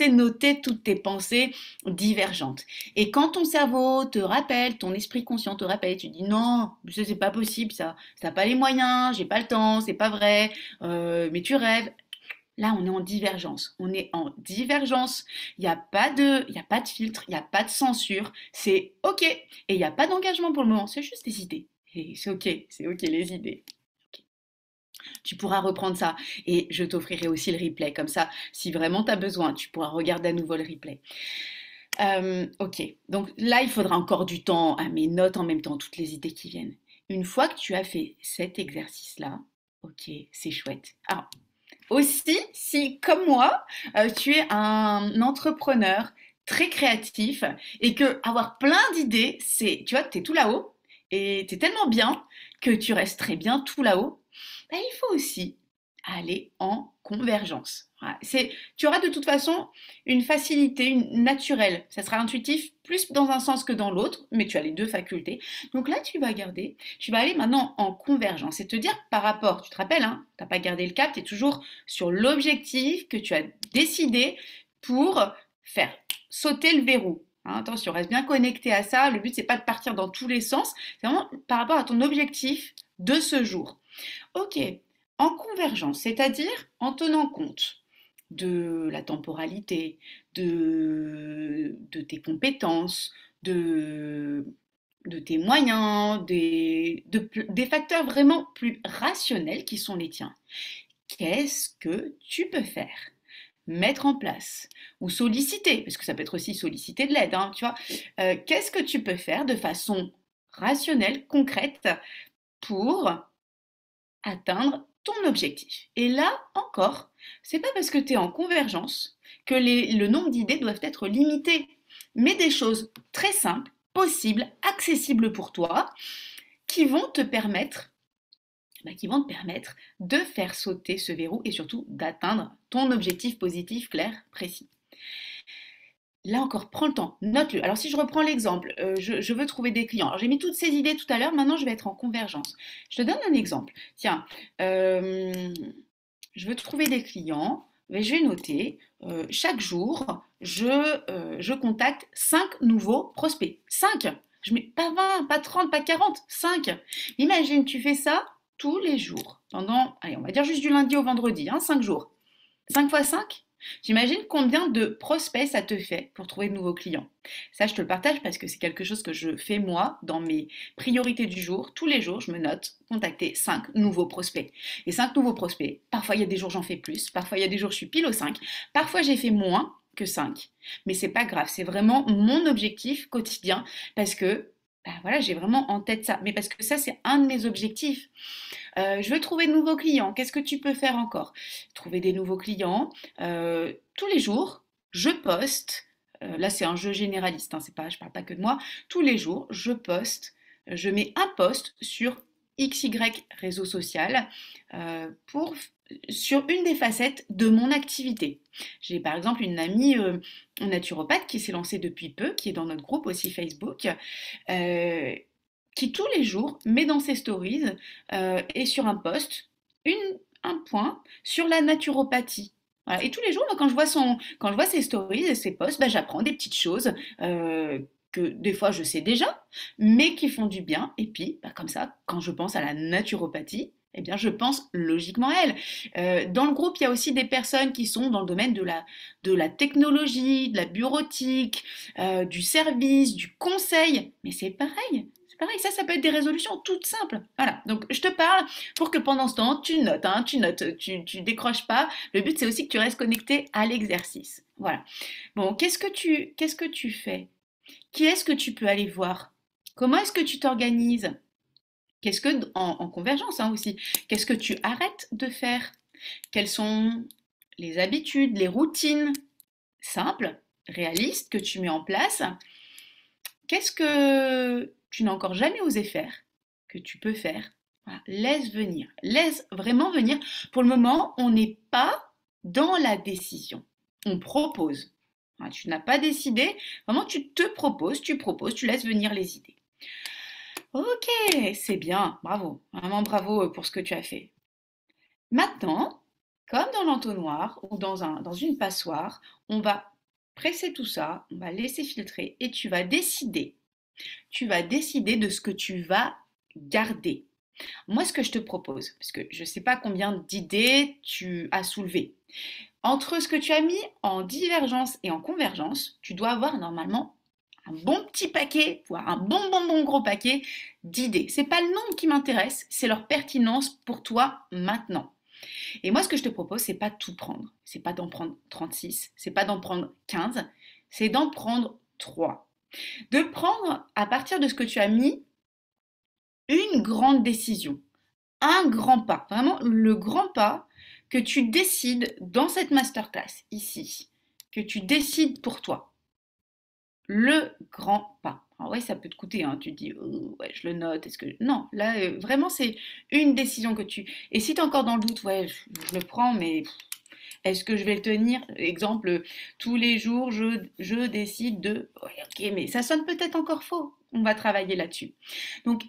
noter toutes tes pensées divergentes. Et quand ton cerveau te rappelle, ton esprit conscient te rappelle, tu dis non, ça c'est pas possible, ça n'a pas les moyens, j'ai pas le temps, c'est pas vrai, mais tu rêves. Là, on est en divergence. On est en divergence. Il y a pas de filtre, il n'y a pas de censure. C'est OK. Et il n'y a pas d'engagement pour le moment. C'est juste des idées. Et c'est OK les idées. Tu pourras reprendre ça et je t'offrirai aussi le replay. Comme ça, si vraiment tu as besoin, tu pourras regarder à nouveau le replay. Ok, donc là, il faudra encore du temps à mes notes en même temps, toutes les idées qui viennent. Une fois que tu as fait cet exercice-là, ok, c'est chouette. Alors, aussi, si comme moi, tu es un entrepreneur très créatif et que avoir plein d'idées, tu vois, tu es tout là-haut et tu es tellement bien que tu restes très bien tout là-haut, ben, il faut aussi aller en convergence. Voilà. Tu auras de toute façon une facilité naturelle. Ça sera intuitif plus dans un sens que dans l'autre, mais tu as les deux facultés. Donc là, tu vas aller maintenant en convergence et te dire par rapport, tu te rappelles, hein, tu n'as pas gardé le cap, tu es toujours sur l'objectif que tu as décidé pour faire sauter le verrou. Hein, attention, reste bien connecté à ça. Le but, c'est pas de partir dans tous les sens. C'est vraiment par rapport à ton objectif de ce jour. Ok, en convergence, c'est-à-dire en tenant compte de la temporalité, de tes compétences, de tes moyens, des facteurs vraiment plus rationnels qui sont les tiens. Qu'est-ce que tu peux faire? Mettre en place ou solliciter, parce que ça peut être aussi solliciter de l'aide, hein, tu vois. Qu'est-ce que tu peux faire de façon rationnelle, concrète, pour atteindre ton objectif? Et là encore, c'est pas parce que tu es en convergence que le nombre d'idées doivent être limité, mais des choses très simples, possibles, accessibles pour toi, qui vont te permettre de faire sauter ce verrou et surtout d'atteindre ton objectif positif, clair, précis. Là encore, prends le temps, note-le. Alors si je reprends l'exemple, je veux trouver des clients. Alors j'ai mis toutes ces idées tout à l'heure, maintenant je vais être en convergence. Je te donne un exemple. Tiens, je veux trouver des clients, mais je vais noter, chaque jour, je contacte 5 nouveaux prospects. 5. Je mets pas 20, pas 30, pas 40, 5. Imagine, tu fais ça tous les jours, pendant, allez, on va dire juste du lundi au vendredi, hein, 5 jours. 5 fois 5 J'imagine combien de prospects ça te fait pour trouver de nouveaux clients. Ça, je te le partage parce que c'est quelque chose que je fais moi dans mes priorités du jour. Tous les jours, je me note contacter 5 nouveaux prospects. Et 5 nouveaux prospects, parfois il y a des jours j'en fais plus, parfois il y a des jours je suis pile aux 5, parfois j'ai fait moins que 5. Mais c'est pas grave, c'est vraiment mon objectif quotidien parce que voilà, j'ai vraiment en tête ça. Mais parce que ça, c'est un de mes objectifs. Je veux trouver de nouveaux clients. Qu'est-ce que tu peux faire encore? Trouver des nouveaux clients. Tous les jours, je poste. Là, c'est un jeu généraliste. Hein, c'est pas, je parle pas que de moi. Tous les jours, je poste. Je mets un post sur XY réseau social pour sur une des facettes de mon activité. J'ai par exemple une amie naturopathe qui s'est lancée depuis peu, qui est dans notre groupe aussi Facebook, euh, qui tous les jours met dans ses stories et sur un post un point sur la naturopathie. Voilà. Et tous les jours, moi, quand je vois ses stories et ses posts, bah, j'apprends des petites choses que des fois je sais déjà, mais qui font du bien. Et puis, bah, comme ça, quand je pense à la naturopathie, eh bien, je pense logiquement à elle. Dans le groupe, il y a aussi des personnes qui sont dans le domaine de la technologie, de la bureautique, du service, du conseil. Mais c'est pareil. C'est pareil, ça peut être des résolutions toutes simples. Voilà, donc je te parle pour que pendant ce temps, tu notes, tu décroches pas. Le but, c'est aussi que tu restes connecté à l'exercice. Voilà. Bon, qu'est-ce que tu fais? Qui est-ce que tu peux aller voir? Comment est-ce que tu t'organises? Qu'est-ce que, en convergence hein, aussi, qu'est-ce que tu arrêtes de faire? Quelles sont les habitudes, les routines simples, réalistes que tu mets en place? Qu'est-ce que tu n'as encore jamais osé faire, que tu peux faire? Voilà, laisse venir, laisse vraiment venir. Pour le moment, on n'est pas dans la décision. On propose. Voilà, tu n'as pas décidé, vraiment tu te proposes, tu laisses venir les idées. Ok, c'est bien, bravo, vraiment bravo pour ce que tu as fait. Maintenant, comme dans l'entonnoir ou dans une passoire, on va presser tout ça, on va laisser filtrer et tu vas décider de ce que tu vas garder. Moi, ce que je te propose, parce que je ne sais pas combien d'idées tu as soulevées, entre ce que tu as mis en divergence et en convergence, tu dois avoir normalement un bon petit paquet, voire un bon gros paquet d'idées. C'est pas le nombre qui m'intéresse, c'est leur pertinence pour toi maintenant. Et moi, ce que je te propose, c'est pas tout prendre. C'est pas d'en prendre 36, c'est pas d'en prendre 15, c'est d'en prendre 3. De prendre, à partir de ce que tu as mis, une grande décision, un grand pas, vraiment le grand pas que tu décides dans cette masterclass ici, que tu décides pour toi. Le grand pas. Alors ouais, ça peut te coûter, hein. Tu te dis, oh, ouais, je le note, est-ce que... Non, là, vraiment, c'est une décision que tu... Et si tu es encore dans le doute, ouais, je le prends, mais est-ce que je vais le tenir? Exemple, tous les jours, je décide de... Ouais, ok, mais ça sonne peut-être encore faux. On va travailler là-dessus. Donc,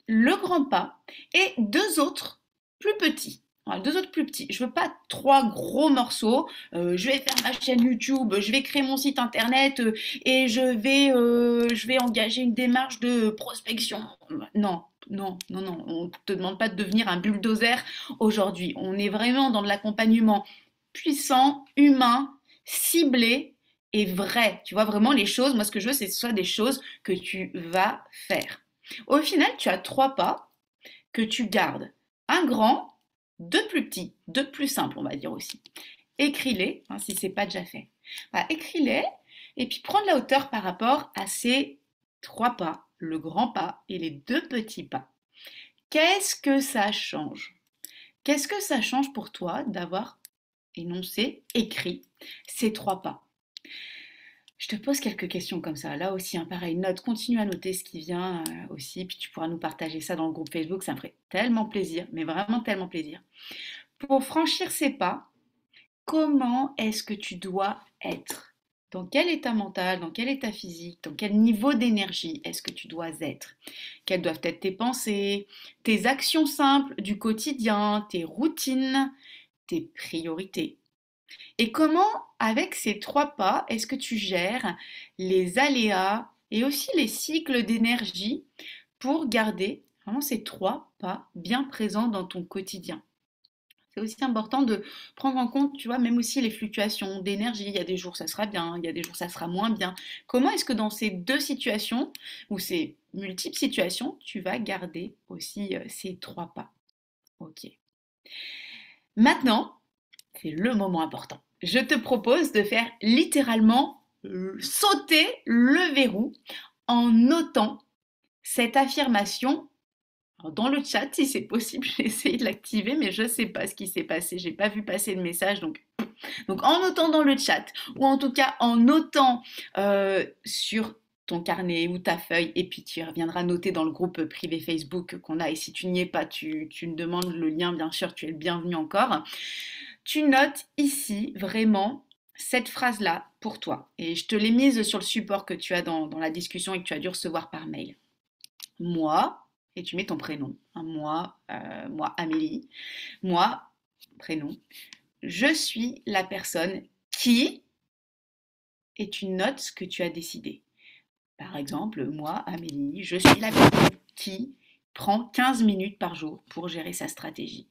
le grand pas et deux autres plus petits. Voilà, deux autres plus petits. Je veux pas trois gros morceaux. Je vais faire ma chaîne YouTube, je vais créer mon site internet et je vais engager une démarche de prospection. Non, non. On te demande pas de devenir un bulldozer aujourd'hui. On est vraiment dans de l'accompagnement puissant, humain, ciblé et vrai. Tu vois vraiment les choses. Moi, ce que je veux, c'est que ce soit des choses que tu vas faire. Au final, tu as trois pas que tu gardes. Un grand, deux plus petits, deux plus simples, on va dire aussi. Écris-les, hein, si ce n'est pas déjà fait. Voilà, écris-les et puis prends de la hauteur par rapport à ces trois pas, le grand pas et les deux petits pas. Qu'est-ce que ça change? Qu'est-ce que ça change pour toi d'avoir énoncé, écrit ces trois pas? Je te pose quelques questions comme ça. Là aussi, hein, pareil, note, continue à noter ce qui vient aussi, puis tu pourras nous partager ça dans le groupe Facebook. Ça me ferait tellement plaisir, mais vraiment tellement plaisir. Pour franchir ces pas, comment est-ce que tu dois être? Dans quel état mental, dans quel état physique, dans quel niveau d'énergie est-ce que tu dois être? Quelles doivent être tes pensées, tes actions simples du quotidien, tes routines, tes priorités? Et comment, avec ces trois pas, est-ce que tu gères les aléas et aussi les cycles d'énergie pour garder vraiment ces trois pas bien présents dans ton quotidien? C'est aussi important de prendre en compte, tu vois, même aussi les fluctuations d'énergie. Il y a des jours ça sera bien, il y a des jours ça sera moins bien. Comment est-ce que dans ces deux situations, ou ces multiples situations, tu vas garder aussi ces trois pas? Ok. Maintenant, c'est le moment important. Je te propose de faire littéralement sauter le verrou en notant cette affirmation. Alors, dans le chat, si c'est possible, j'ai essayé de l'activer, mais je ne sais pas ce qui s'est passé. J'ai pas vu passer le message, donc en notant dans le chat, ou en tout cas en notant sur ton carnet ou ta feuille, et puis tu reviendras noter dans le groupe privé Facebook qu'on a, et si tu n'y es pas, tu me demandes le lien, bien sûr, tu es le bienvenu encore. Tu notes ici vraiment cette phrase-là pour toi, et je te l'ai mise sur le support que tu as dans la discussion et que tu as dû recevoir par mail. Moi, et tu mets ton prénom, hein, moi Amélie, moi, prénom, je suis la personne qui, et tu notes ce que tu as décidé. Par exemple, moi, Amélie, je suis la personne qui prend 15 minutes par jour pour gérer sa stratégie.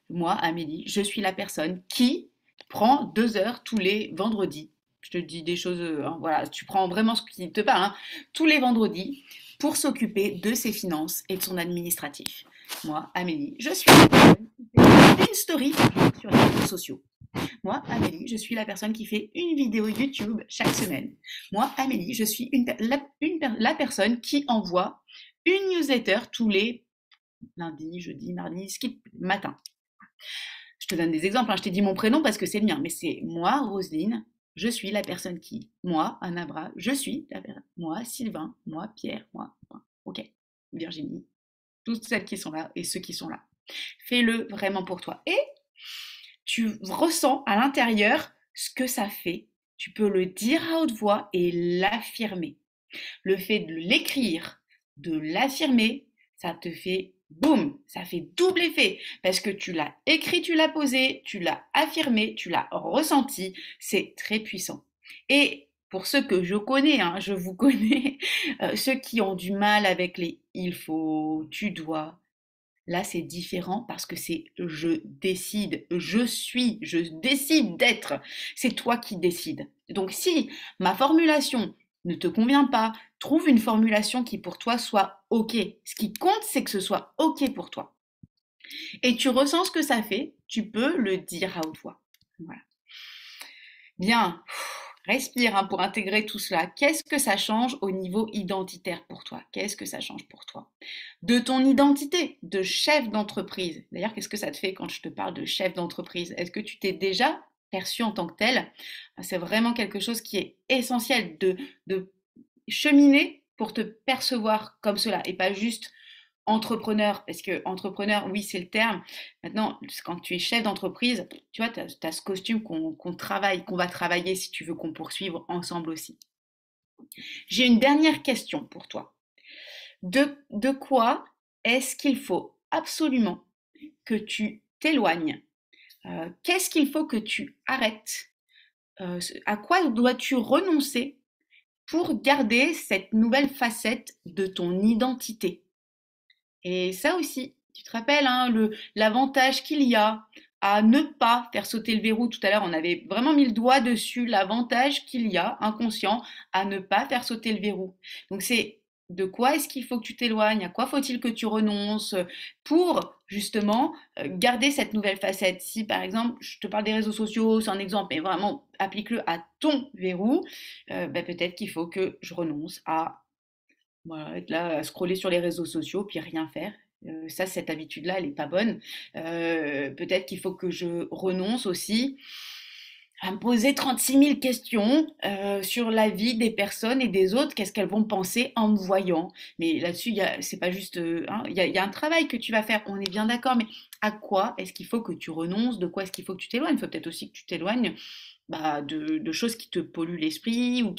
Moi, Amélie, je suis la personne qui prend 2 heures tous les vendredis. Je te dis des choses, hein, voilà, tu prends vraiment ce qui te parle, hein, tous les vendredis pour s'occuper de ses finances et de son administratif. Moi, Amélie, je suis la personne qui fait une story sur les réseaux sociaux. Moi, Amélie, je suis la personne qui fait une vidéo YouTube chaque semaine. Moi, Amélie, je suis la personne qui envoie une newsletter tous les lundis, jeudis, mardis, matin. Je te donne des exemples, hein. Je t'ai dit mon prénom parce que c'est le mien, mais c'est moi, Roselyne, je suis la personne qui. Moi, Anna Bra, je suis la personne. Moi, Sylvain, moi, Pierre, moi. Ok, Virginie, toutes celles qui sont là et ceux qui sont là. Fais-le vraiment pour toi. Et tu ressens à l'intérieur ce que ça fait. Tu peux le dire à haute voix et l'affirmer. Le fait de l'écrire, de l'affirmer, ça te fait boum, ça fait double effet parce que tu l'as écrit, tu l'as posé, tu l'as affirmé, tu l'as ressenti, c'est très puissant. Et pour ceux que je connais, hein, je vous connais, ceux qui ont du mal avec les il faut, tu dois, là, c'est différent parce que c'est je décide, je décide d'être. C'est toi qui décides. Donc, si ma formulation ne te convient pas, trouve une formulation qui pour toi soit OK. Ce qui compte, c'est que ce soit OK pour toi. Et tu ressens ce que ça fait, tu peux le dire à haute voix. Voilà. Bien. Respire, hein, pour intégrer tout cela. Qu'est-ce que ça change au niveau identitaire pour toi? Qu'est-ce que ça change pour toi? De ton identité de chef d'entreprise. D'ailleurs, qu'est-ce que ça te fait quand je te parle de chef d'entreprise? Est-ce que tu t'es déjà perçu en tant que tel? C'est vraiment quelque chose qui est essentiel de cheminer pour te percevoir comme cela et pas juste entrepreneur, parce que entrepreneur, oui, c'est le terme. Maintenant, quand tu es chef d'entreprise, tu vois, tu as ce costume qu'on travaille, qu'on va travailler si tu veux qu'on poursuive ensemble aussi. J'ai une dernière question pour toi. De quoi est-ce qu'il faut absolument que tu t'éloignes? Qu'est-ce qu'il faut que tu arrêtes? À quoi dois-tu renoncer pour garder cette nouvelle facette de ton identité? Et ça aussi, tu te rappelles, hein, l'avantage qu'il y a à ne pas faire sauter le verrou. Tout à l'heure, on avait vraiment mis le doigt dessus, l'avantage qu'il y a, inconscient, à ne pas faire sauter le verrou. Donc c'est de quoi est-ce qu'il faut que tu t'éloignes, à quoi faut-il que tu renonces pour justement garder cette nouvelle facette. Si par exemple, je te parle des réseaux sociaux, c'est un exemple, mais vraiment applique-le à ton verrou, peut-être qu'il faut que je renonce à voilà, être là à scroller sur les réseaux sociaux puis rien faire. Ça, cette habitude-là, elle est pas bonne. Peut-être qu'il faut que je renonce aussi à me poser 36 000 questions sur la vie des personnes et des autres. Qu'est-ce qu'elles vont penser en me voyant? Mais là-dessus, c'est pas juste, hein, il y a un travail que tu vas faire. On est bien d'accord, mais à quoi est-ce qu'il faut que tu renonces? De quoi est-ce qu'il faut que tu t'éloignes? Il faut peut-être aussi que tu t'éloignes de choses qui te polluent l'esprit ou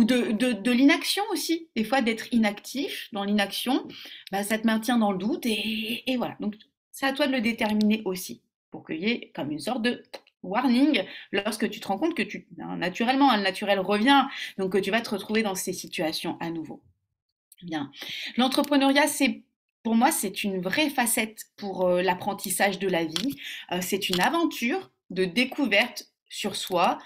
de l'inaction aussi. Des fois, d'être inactif dans l'inaction, ça te maintient dans le doute et voilà. Donc, c'est à toi de le déterminer aussi pour qu'il y ait comme une sorte de warning lorsque tu te rends compte que naturellement, le naturel revient, donc que tu vas te retrouver dans ces situations à nouveau. Bien. L'entrepreneuriat, c'est pour moi, c'est une vraie facette pour l'apprentissage de la vie. C'est une aventure de découverte sur soi,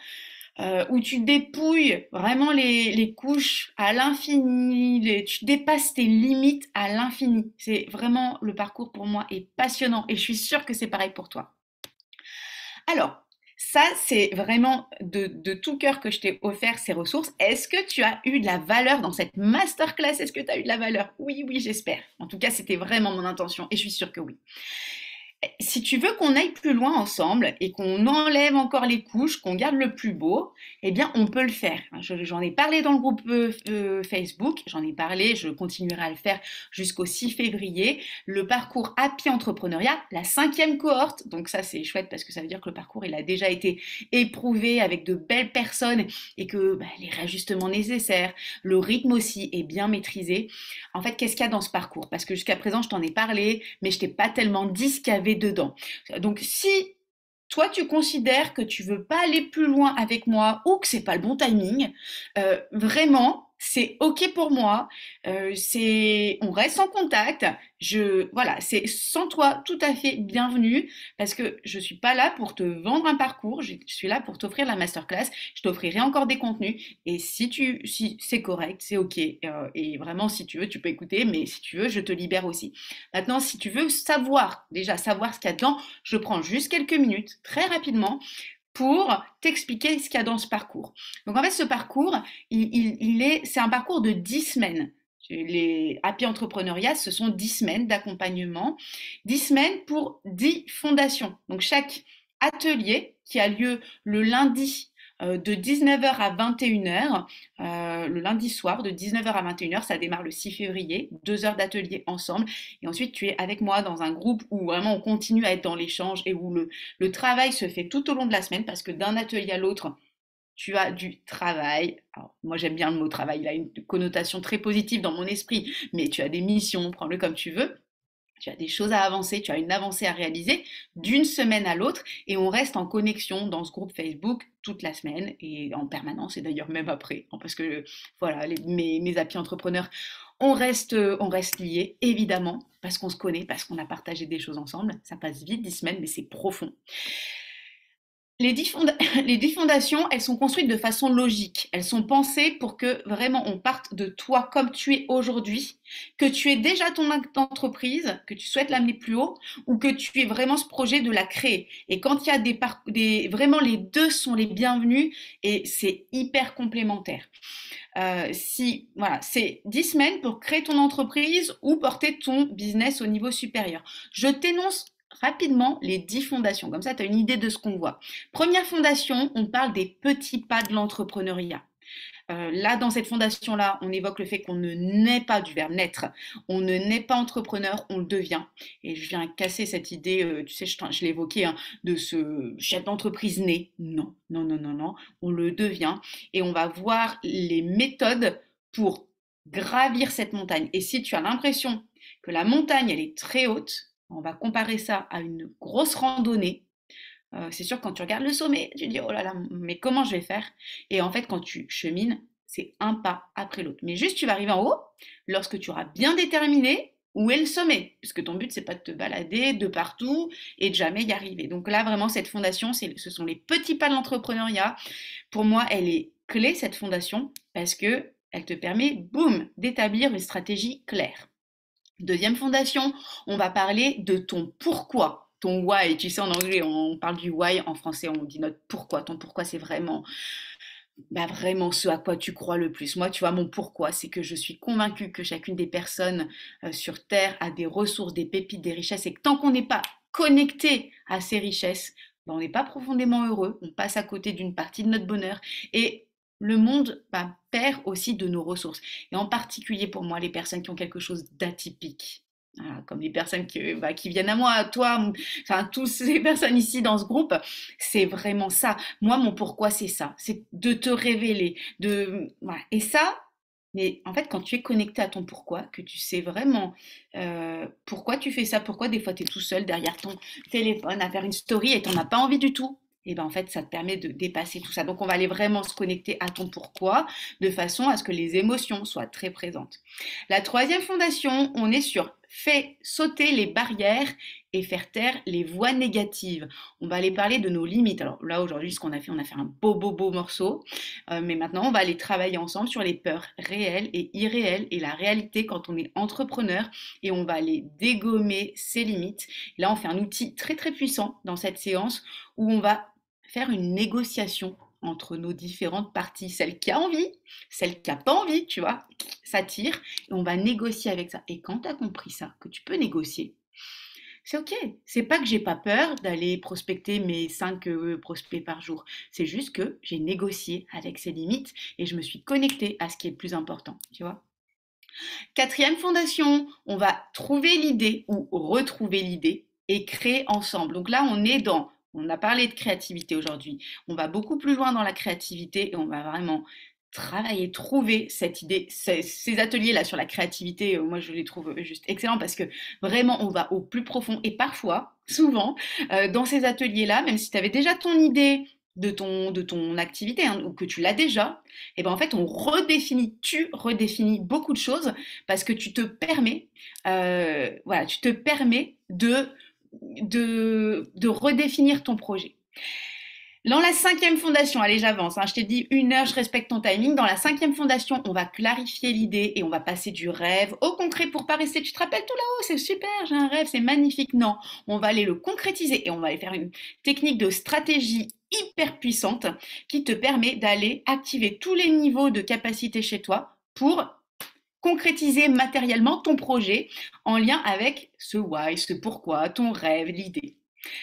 où tu dépouilles vraiment les couches à l'infini, tu dépasses tes limites à l'infini. C'est vraiment, le parcours pour moi est passionnant et je suis sûre que c'est pareil pour toi. Alors, ça, c'est vraiment de tout cœur que je t'ai offert ces ressources. Est-ce que tu as eu de la valeur dans cette masterclass? Est-ce que tu as eu de la valeur? Oui, oui, j'espère. En tout cas, c'était vraiment mon intention et je suis sûre que oui. Si tu veux qu'on aille plus loin ensemble et qu'on enlève encore les couches, qu'on garde le plus beau, eh bien, on peut le faire. J'en ai parlé dans le groupe Facebook, j'en ai parlé, je continuerai à le faire jusqu'au 6 février. Le parcours Happy Entrepreneuriat, la 5e cohorte. Donc ça, c'est chouette parce que ça veut dire que le parcours, il a déjà été éprouvé avec de belles personnes et que les réajustements nécessaires, le rythme aussi est bien maîtrisé. En fait, qu'est-ce qu'il y a dans ce parcours? Parce que jusqu'à présent, je t'en ai parlé, mais je t'ai pas tellement dit ce qu'il y avait dedans. Donc, si toi, tu considères que tu veux pas aller plus loin avec moi ou que c'est pas le bon timing, vraiment, c'est ok pour moi. On reste en contact. Voilà, c'est sans toi tout à fait bienvenue parce que je suis pas là pour te vendre un parcours. Je suis là pour t'offrir la masterclass. Je t'offrirai encore des contenus et si c'est correct, c'est ok. Et vraiment, si tu veux, tu peux écouter, mais si tu veux, je te libère aussi. Maintenant, si tu veux déjà savoir ce qu'il y a dedans, je prends juste quelques minutes, très rapidement, pour t'expliquer ce qu'il y a dans ce parcours. Donc en fait, ce parcours, c'est un parcours de 10 semaines. Les Happy Entrepreneuriat, ce sont 10 semaines d'accompagnement, 10 semaines pour 10 fondations. Donc chaque atelier qui a lieu le lundi de 19h à 21h, le lundi soir de 19h à 21h, ça démarre le 6 février, 2 heures d'atelier ensemble. Et ensuite, tu es avec moi dans un groupe où vraiment on continue à être dans l'échange et où le travail se fait tout au long de la semaine parce que d'un atelier à l'autre, tu as du travail. Alors, moi, j'aime bien le mot travail, il a une connotation très positive dans mon esprit, mais tu as des missions, prends-le comme tu veux. Tu as des choses à avancer, tu as une avancée à réaliser d'une semaine à l'autre et on reste en connexion dans ce groupe Facebook toute la semaine et en permanence et d'ailleurs même après parce que voilà, mes applis entrepreneurs, on reste liés évidemment parce qu'on se connaît, parce qu'on a partagé des choses ensemble. Ça passe vite 10 semaines mais c'est profond. Les 10 fondations, elles sont construites de façon logique. Elles sont pensées pour que vraiment on parte de toi comme tu es aujourd'hui, que tu aies déjà ton entreprise, que tu souhaites l'amener plus haut, ou que tu aies vraiment ce projet de la créer. Et quand il y a vraiment les deux sont les bienvenus et c'est hyper complémentaire. Voilà, c'est 10 semaines pour créer ton entreprise ou porter ton business au niveau supérieur. Je t'énonce rapidement les 10 fondations, comme ça tu as une idée de ce qu'on voit. Première fondation, on parle des petits pas de l'entrepreneuriat. Là, dans cette fondation-là, on évoque le fait qu'on ne naît pas du verbe naître. On ne naît pas entrepreneur, on le devient. Et je viens casser cette idée, tu sais, je l'ai évoqué, hein, de ce chef d'entreprise né. Non, non, non, non, non, on le devient. Et on va voir les méthodes pour gravir cette montagne. Et si tu as l'impression que la montagne, elle est très haute, on va comparer ça à une grosse randonnée. C'est sûr, quand tu regardes le sommet, tu te dis, oh là là, mais comment je vais faire? Et en fait, quand tu chemines, c'est un pas après l'autre. Mais juste, tu vas arriver en haut lorsque tu auras bien déterminé où est le sommet. Puisque ton but, c'est pas de te balader de partout et de jamais y arriver. Donc là, vraiment, cette fondation, ce sont les petits pas de l'entrepreneuriat. Pour moi, elle est clé, cette fondation, parce que elle te permet, boum, d'établir une stratégie claire. Deuxième fondation, on va parler de ton pourquoi, ton why. Tu sais, en anglais, on parle du why, en français, on dit notre pourquoi. Ton pourquoi, c'est vraiment ce à quoi tu crois le plus. Moi, tu vois, mon pourquoi, c'est que je suis convaincue que chacune des personnes sur Terre a des ressources, des pépites, des richesses, et que tant qu'on n'est pas connecté à ces richesses, on n'est pas profondément heureux, on passe à côté d'une partie de notre bonheur. Et le monde perd aussi de nos ressources. Et en particulier pour moi, les personnes qui ont quelque chose d'atypique. Voilà, comme les personnes qui viennent à moi, à toi, enfin, toutes ces personnes ici dans ce groupe, c'est vraiment ça. Moi, mon pourquoi, c'est ça. C'est de te révéler. Voilà. Et ça, mais en fait, quand tu es connecté à ton pourquoi, que tu sais vraiment pourquoi tu fais ça, pourquoi des fois tu es tout seul derrière ton téléphone à faire une story et tu n'en as pas envie du tout, et ben en fait, ça te permet de dépasser tout ça. Donc, on va aller vraiment se connecter à ton pourquoi, de façon à ce que les émotions soient très présentes. La troisième fondation, on est sur fait sauter les barrières et faire taire les voix négatives. On va aller parler de nos limites. Alors là, aujourd'hui, ce qu'on a fait un beau morceau. Mais maintenant, on va aller travailler ensemble sur les peurs réelles et irréelles et la réalité quand on est entrepreneur et on va aller dégommer ses limites. Là, on fait un outil très très puissant dans cette séance où on va faire une négociation entre nos différentes parties, celle qui a envie, celle qui n'a pas envie, tu vois, ça tire, et on va négocier avec ça. Et quand tu as compris ça, que tu peux négocier, c'est ok. C'est pas que j'ai pas peur d'aller prospecter mes 5 prospects par jour. C'est juste que j'ai négocié avec ces limites et je me suis connectée à ce qui est le plus important, tu vois. Quatrième fondation, on va trouver l'idée ou retrouver l'idée et créer ensemble. Donc là, on a parlé de créativité aujourd'hui. On va beaucoup plus loin dans la créativité et on va vraiment travailler, trouver cette idée. Ces ateliers-là sur la créativité, moi je les trouve juste excellents parce que vraiment on va au plus profond et parfois, souvent, dans ces ateliers-là, même si tu avais déjà ton idée de ton activité hein, ou que tu l'as déjà, et ben en fait tu redéfinis beaucoup de choses parce que tu te permets, voilà, tu te permets de redéfinir ton projet. Dans la cinquième fondation, allez j'avance, hein, je t'ai dit 1 heure, je respecte ton timing. Dans la cinquième fondation, on va clarifier l'idée et on va passer du rêve au concret pour pas rester. Tu te rappelles tout là-haut, c'est super, j'ai un rêve, c'est magnifique. Non, on va aller le concrétiser et on va aller faire une technique de stratégie hyper puissante qui te permet d'aller activer tous les niveaux de capacité chez toi pour concrétiser matériellement ton projet en lien avec ce why, ce pourquoi, ton rêve, l'idée.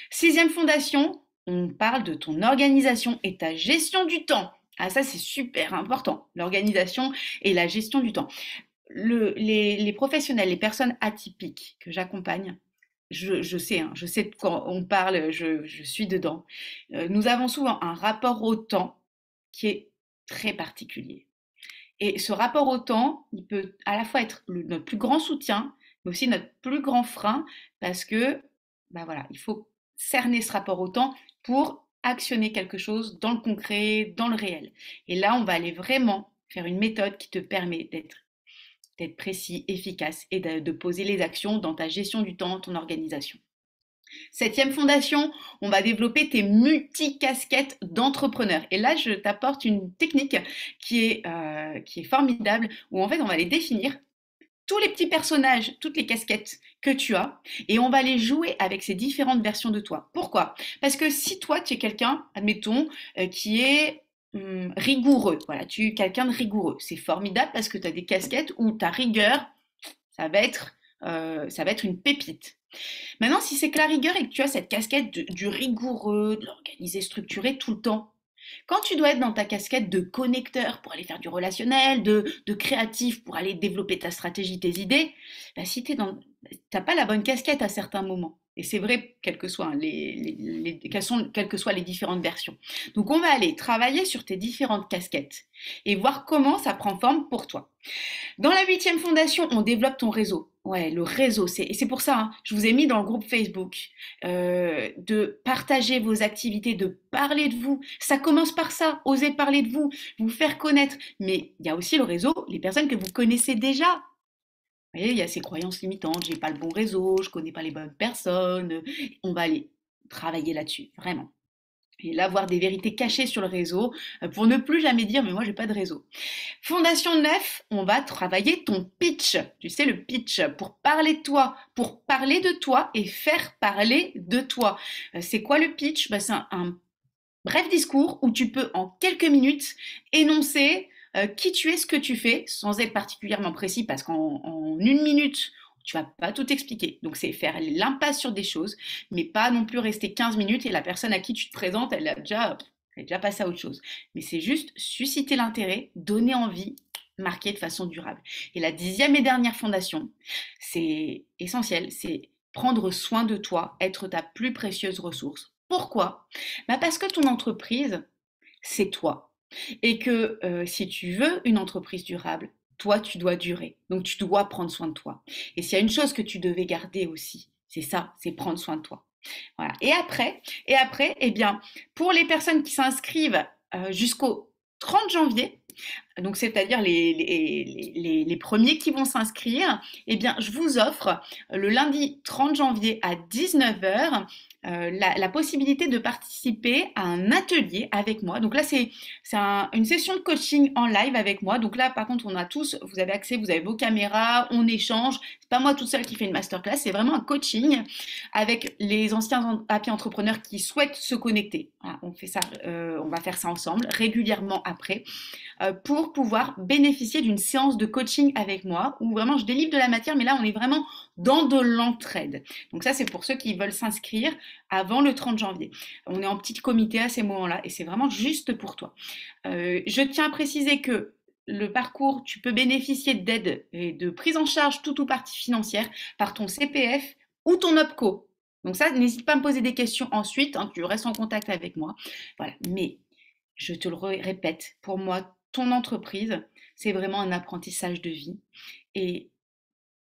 Sixième fondation, on parle de ton organisation et ta gestion du temps. Ah ça c'est super important, l'organisation et la gestion du temps. Les professionnels, les personnes atypiques que j'accompagne, je sais, hein, je sais de quand on parle, je suis dedans. Nous avons souvent un rapport au temps qui est très particulier. Et ce rapport au temps, il peut à la fois être notre plus grand soutien, mais aussi notre plus grand frein, parce que, bah voilà, il faut cerner ce rapport au temps pour actionner quelque chose dans le concret, dans le réel. Et là, on va aller vraiment faire une méthode qui te permet d'être précis, efficace et de poser les actions dans ta gestion du temps, ton organisation. Septième fondation, on va développer tes multicasquettes d'entrepreneur. Et là, je t'apporte une technique qui est formidable, où en fait, on va les définir, tous les petits personnages, toutes les casquettes que tu as, et on va les jouer avec ces différentes versions de toi. Pourquoi? Parce que si toi, tu es quelqu'un, admettons, qui est rigoureux, voilà, tu es quelqu'un de rigoureux, c'est formidable parce que tu as des casquettes où ta rigueur, ça va être une pépite. Maintenant, si c'est que la rigueur et que tu as cette casquette du rigoureux, de l'organisé, structuré tout le temps, quand tu dois être dans ta casquette de connecteur pour aller faire du relationnel, de créatif pour aller développer ta stratégie, tes idées, bah si tu n'as pas la bonne casquette à certains moments. Et c'est vrai, quelles que soient quelles que soient les différentes versions. Donc, on va aller travailler sur tes différentes casquettes et voir comment ça prend forme pour toi. Dans la huitième fondation, on développe ton réseau. Ouais, le réseau, et c'est pour ça, hein, je vous ai mis dans le groupe Facebook, de partager vos activités, de parler de vous. Ça commence par ça, oser parler de vous, vous faire connaître. Mais il y a aussi le réseau, les personnes que vous connaissez déjà. Vous voyez, il y a ces croyances limitantes, j'ai pas le bon réseau, je connais pas les bonnes personnes. On va aller travailler là-dessus, vraiment. Et là, voir des vérités cachées sur le réseau pour ne plus jamais dire, mais moi, j'ai pas de réseau. Fondation 9, on va travailler ton pitch. Tu sais, le pitch, pour parler de toi, pour parler de toi et faire parler de toi. C'est quoi le pitch? Bah, c'est un bref discours où tu peux, en quelques minutes, énoncer qui tu es, ce que tu fais, sans être particulièrement précis, parce qu'en 1 minute, tu vas pas tout expliquer. Donc, c'est faire l'impasse sur des choses, mais pas non plus rester 15 minutes et la personne à qui tu te présentes, elle est déjà passée à autre chose. Mais c'est juste susciter l'intérêt, donner envie, marquer de façon durable. Et la 10e et dernière fondation, c'est essentiel, c'est prendre soin de toi, être ta plus précieuse ressource. Pourquoi? Bah parce que ton entreprise, c'est toi. Et que si tu veux une entreprise durable, toi, tu dois durer. Donc, tu dois prendre soin de toi. Et s'il y a une chose que tu devais garder aussi, c'est ça, c'est prendre soin de toi. Voilà. Et après, eh bien, pour les personnes qui s'inscrivent jusqu'au 30 janvier, donc c'est-à-dire les premiers qui vont s'inscrire, eh bien, je vous offre le lundi 30 janvier à 19h la possibilité de participer à un atelier avec moi. Donc là, c'est une session de coaching en live avec moi. Donc là, par contre, on a tous, vous avez accès, vous avez vos caméras, on échange. C'est pas moi toute seule qui fais une masterclass, c'est vraiment un coaching avec les anciens happy entrepreneurs qui souhaitent se connecter. Voilà, on fait ça, on va faire ça ensemble régulièrement après pour pouvoir bénéficier d'une séance de coaching avec moi où vraiment je délivre de la matière, mais là on est vraiment dans de l'entraide. Donc ça c'est pour ceux qui veulent s'inscrire avant le 30 janvier. On est en petit comité à ces moments-là et c'est vraiment juste pour toi. Je tiens à préciser que le parcours, tu peux bénéficier d'aide et de prise en charge toute ou partie financière par ton CPF ou ton OPCO. Donc ça, n'hésite pas à me poser des questions ensuite, hein, tu restes en contact avec moi. Voilà. Mais je te le répète, pour moi, ton entreprise, c'est vraiment un apprentissage de vie. Et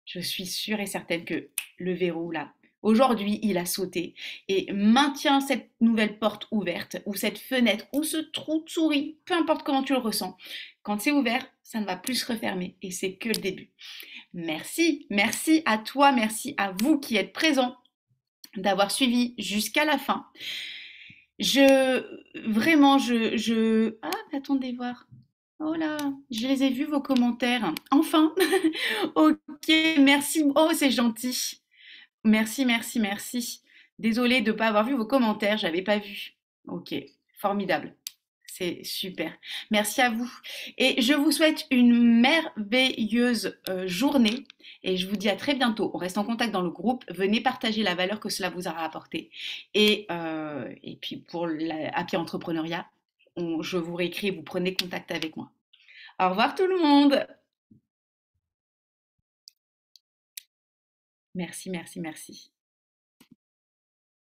je suis sûre et certaine que le verrou, là, aujourd'hui, il a sauté. Et maintiens cette nouvelle porte ouverte, ou cette fenêtre, ou ce trou de souris, peu importe comment tu le ressens. Quand c'est ouvert, ça ne va plus se refermer. Et c'est que le début. Merci, merci à toi, merci à vous qui êtes présents, d'avoir suivi jusqu'à la fin. Vraiment, Ah, attendez voir. Oh là, je les ai vus, vos commentaires. Enfin. Ok, merci. Oh, c'est gentil. Merci, merci, merci. Désolée de ne pas avoir vu vos commentaires, j'avais pas vu. Ok, formidable. C'est super. Merci à vous. Et je vous souhaite une merveilleuse journée. Et je vous dis à très bientôt. On reste en contact dans le groupe. Venez partager la valeur que cela vous aura apporté. Et puis pour la Happy Entrepreneuriat, je vous réécris, vous prenez contact avec moi. Au revoir tout le monde. Merci, merci, merci.